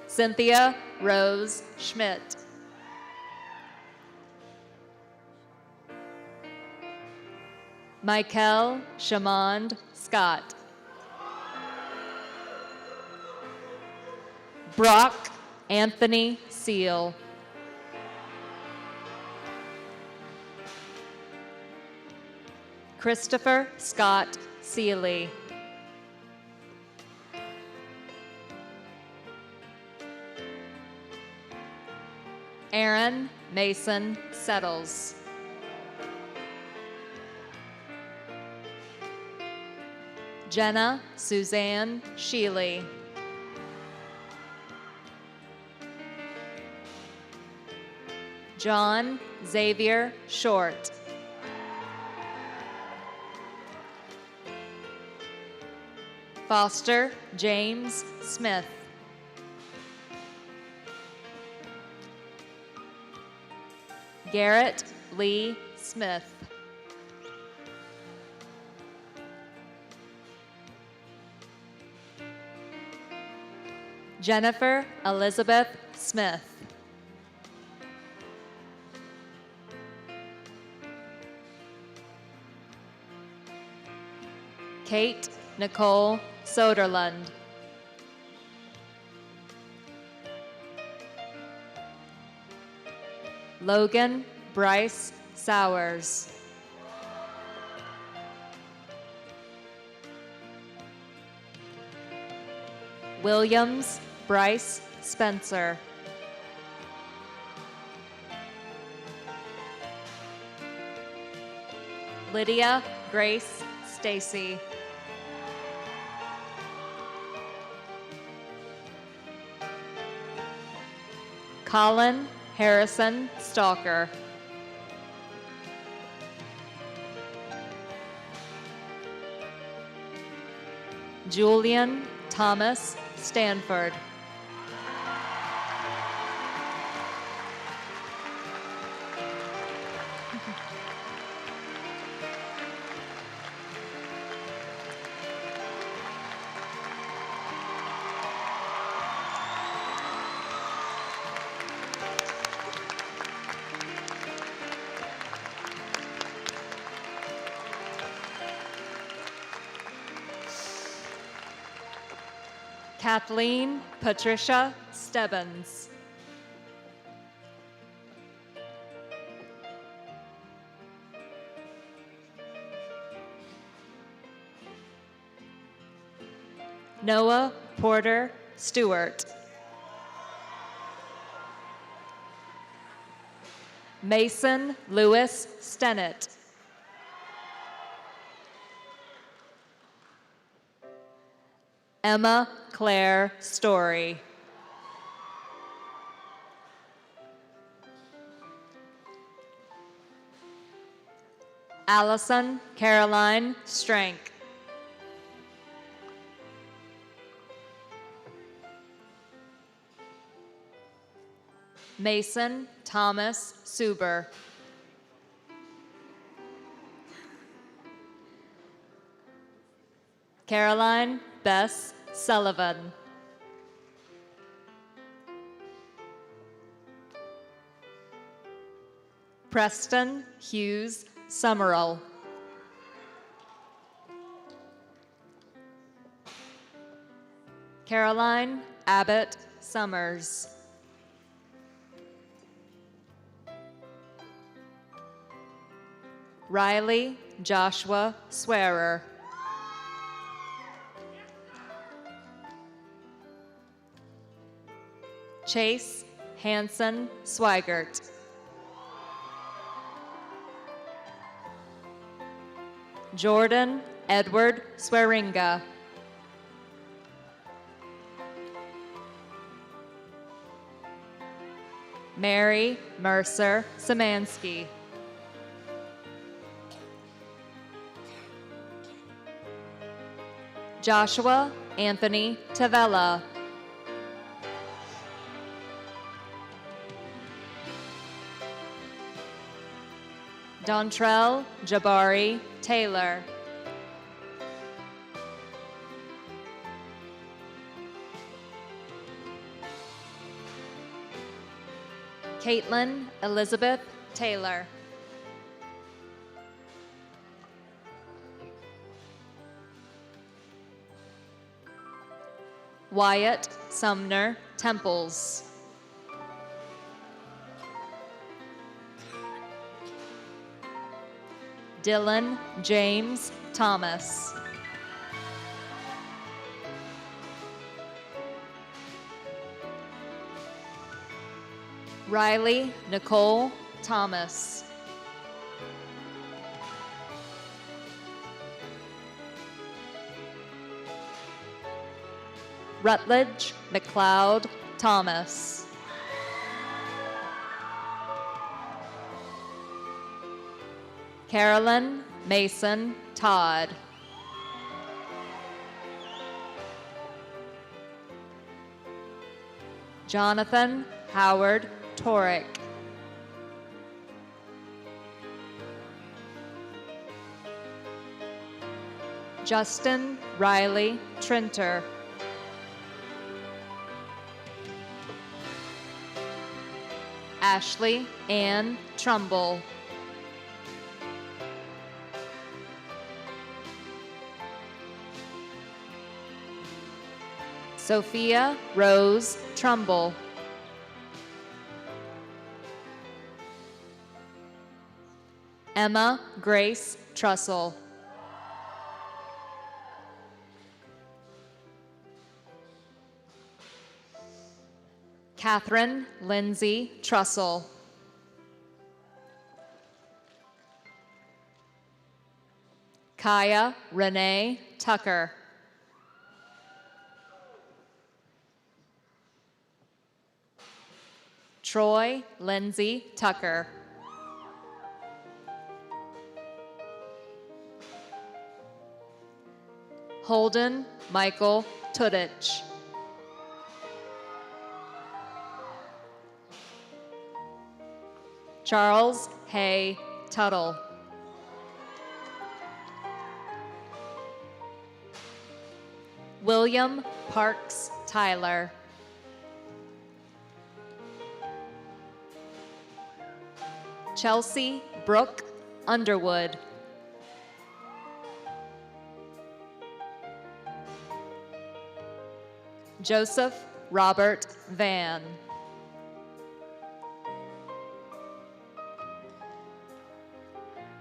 Cynthia Rose Schmidt. Michael Shamond Scott. Brock Anthony Seal. Christopher Scott Seeley. Aaron Mason Settles. Jenna Suzanne Sheely. John Xavier Short. Foster James Smith. Garrett Lee Smith. Jennifer Elizabeth Smith. Kate Nicole Soderlund. Logan Bryce Sowers. Williams Bryce Spencer. Lydia Grace Stacy. Colin Harrison Stalker. Julian Thomas Stanford. Kathleen Patricia Stebbins. Noah Porter Stewart. Mason Lewis Stennett. Emma Claire Story. Allison Caroline Strank. Mason Thomas Suber. Caroline Bess Sullivan. Preston Hughes Summerall. Caroline Abbott Summers. Riley Joshua Swearer. Chase Hanson Swigert. Jordan Edward Swearinga. Mary Mercer Samansky. Joshua Anthony Tavella. Dontrell Jabari Taylor. Caitlin Elizabeth Taylor. Wyatt Sumner Temples. Dylan James Thomas. Riley Nicole Thomas. Rutledge McLeod Thomas. Carolyn Mason Todd. Jonathan Howard Torek. Justin Riley Trenter. Ashley Ann Trumbull. Sophia Rose Trumbull. Emma Grace Trussell. Catherine Lindsay Trussell. Kaya Renee Tucker. Troy Lindsay Tucker. Holden Michael Tudich. Charles Hay Tuttle. William Parks Tyler. Chelsea Brooke Underwood. Joseph Robert Van.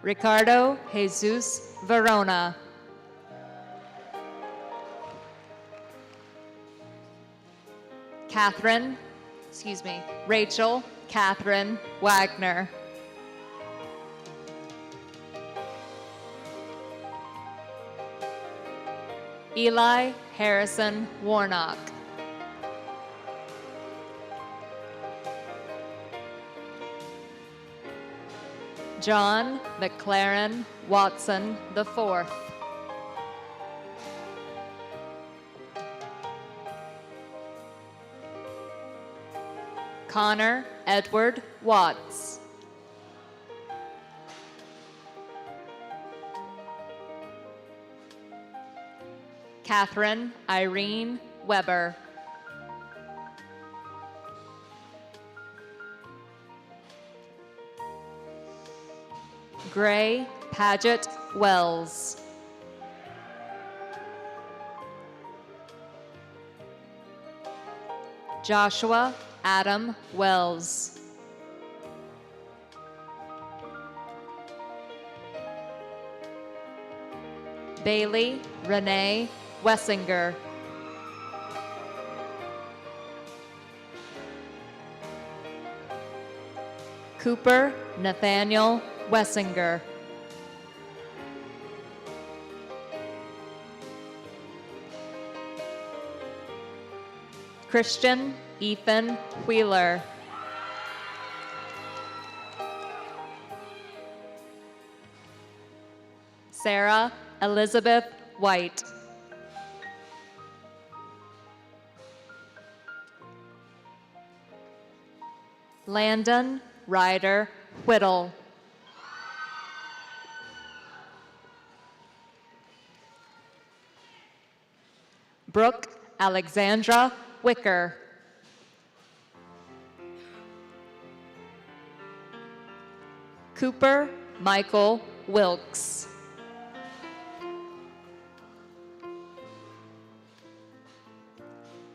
Ricardo Jesus Verona. Rachel Catherine Wagner. Eli Harrison Warnock. John McLaren Watson IV. Connor Edward Watts. Catherine Irene Weber. Gray Paget Wells. Joshua Adam Wells. Bailey Renee Wessinger. Cooper Nathaniel Wessinger. Christian Ethan Wheeler. Sarah Elizabeth White. Landon Ryder Whittle. Brooke Alexandra Wicker. Cooper Michael Wilkes.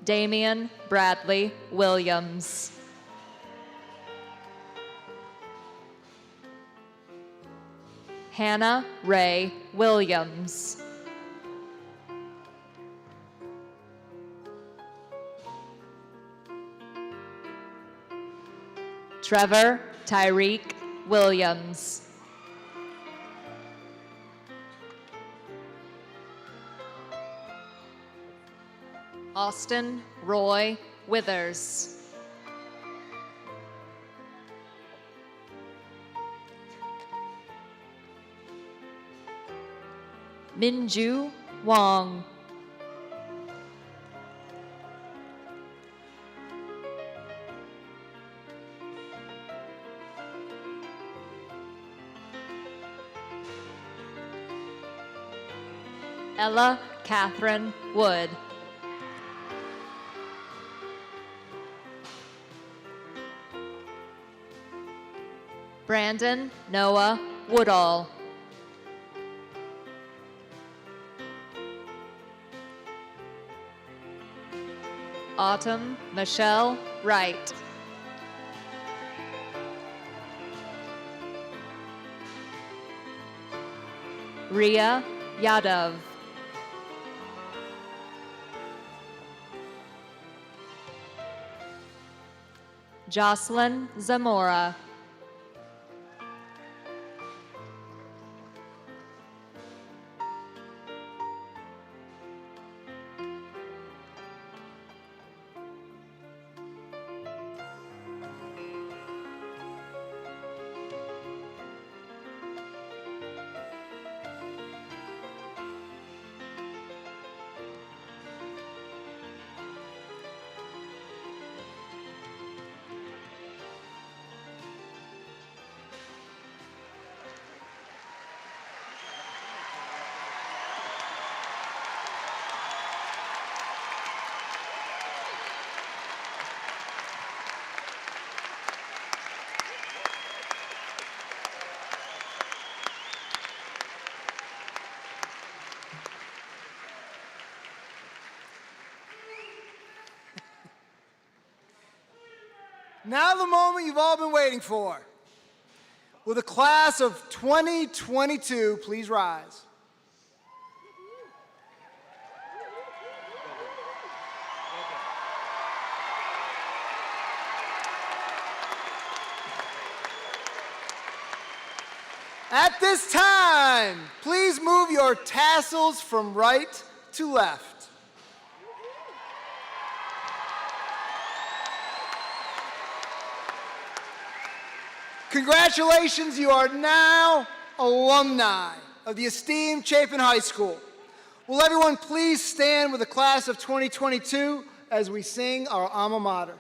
Damian Bradley Williams. Hannah Ray Williams. Trevor Tyreek Williams. Austin Roy Withers. Minju Wong. Ella Catherine Wood. Brandon Noah Woodall. Autumn Michelle Wright. Ria Yadav. Jocelyn Zamora. Now the moment you've all been waiting for. Will the class of 2022 please rise? At this time, please move your tassels from right to left. Congratulations, you are now alumni of the esteemed Chapin High School. Will everyone please stand with the class of 2022 as we sing our alma mater.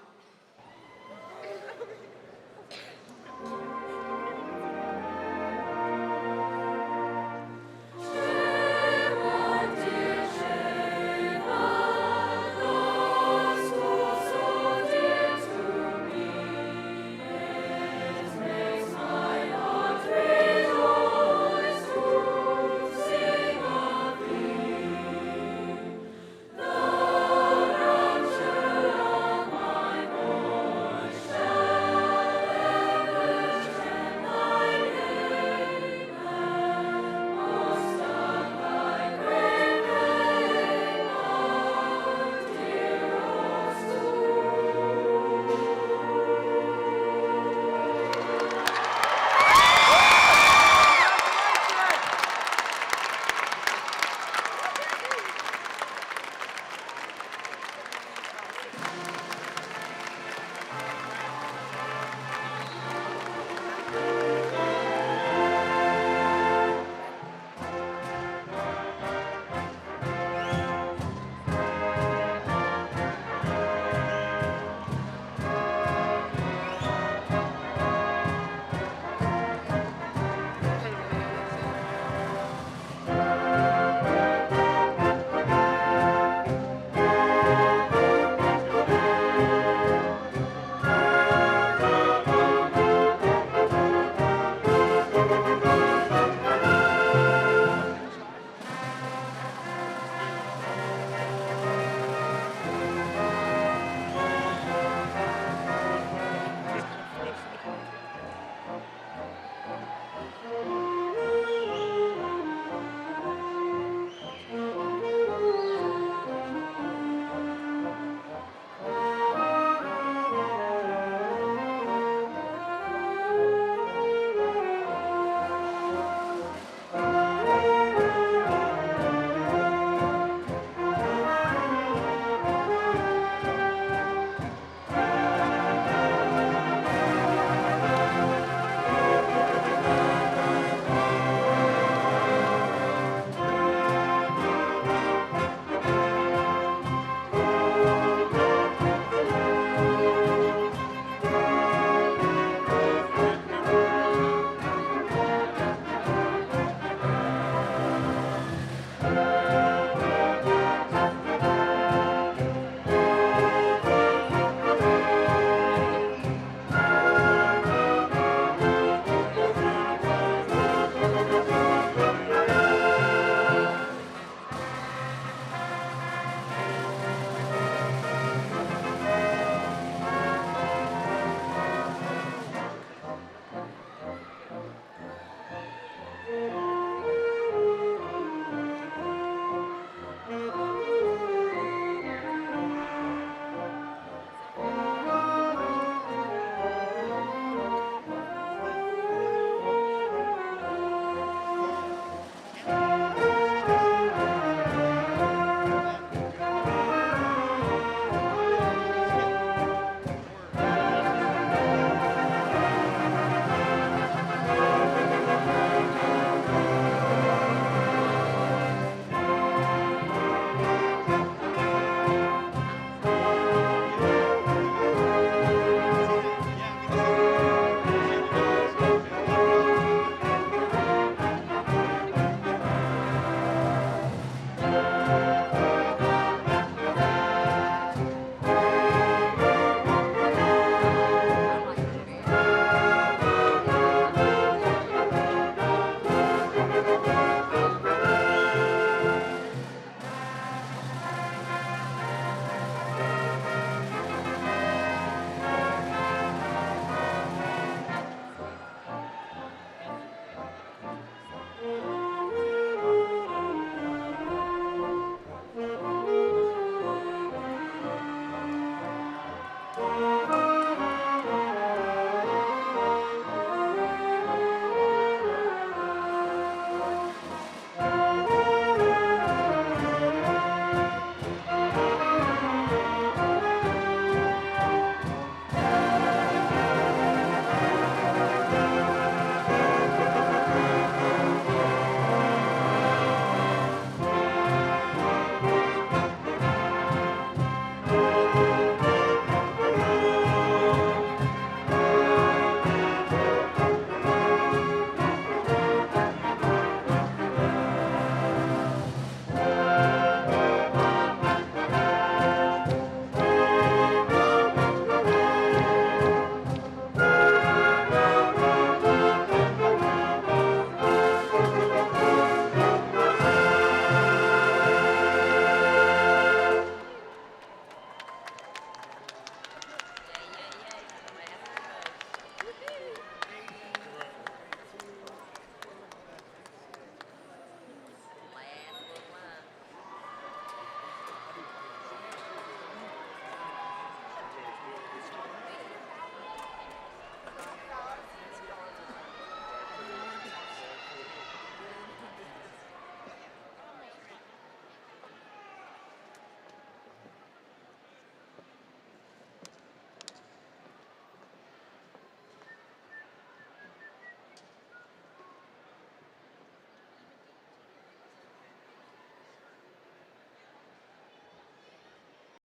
Thank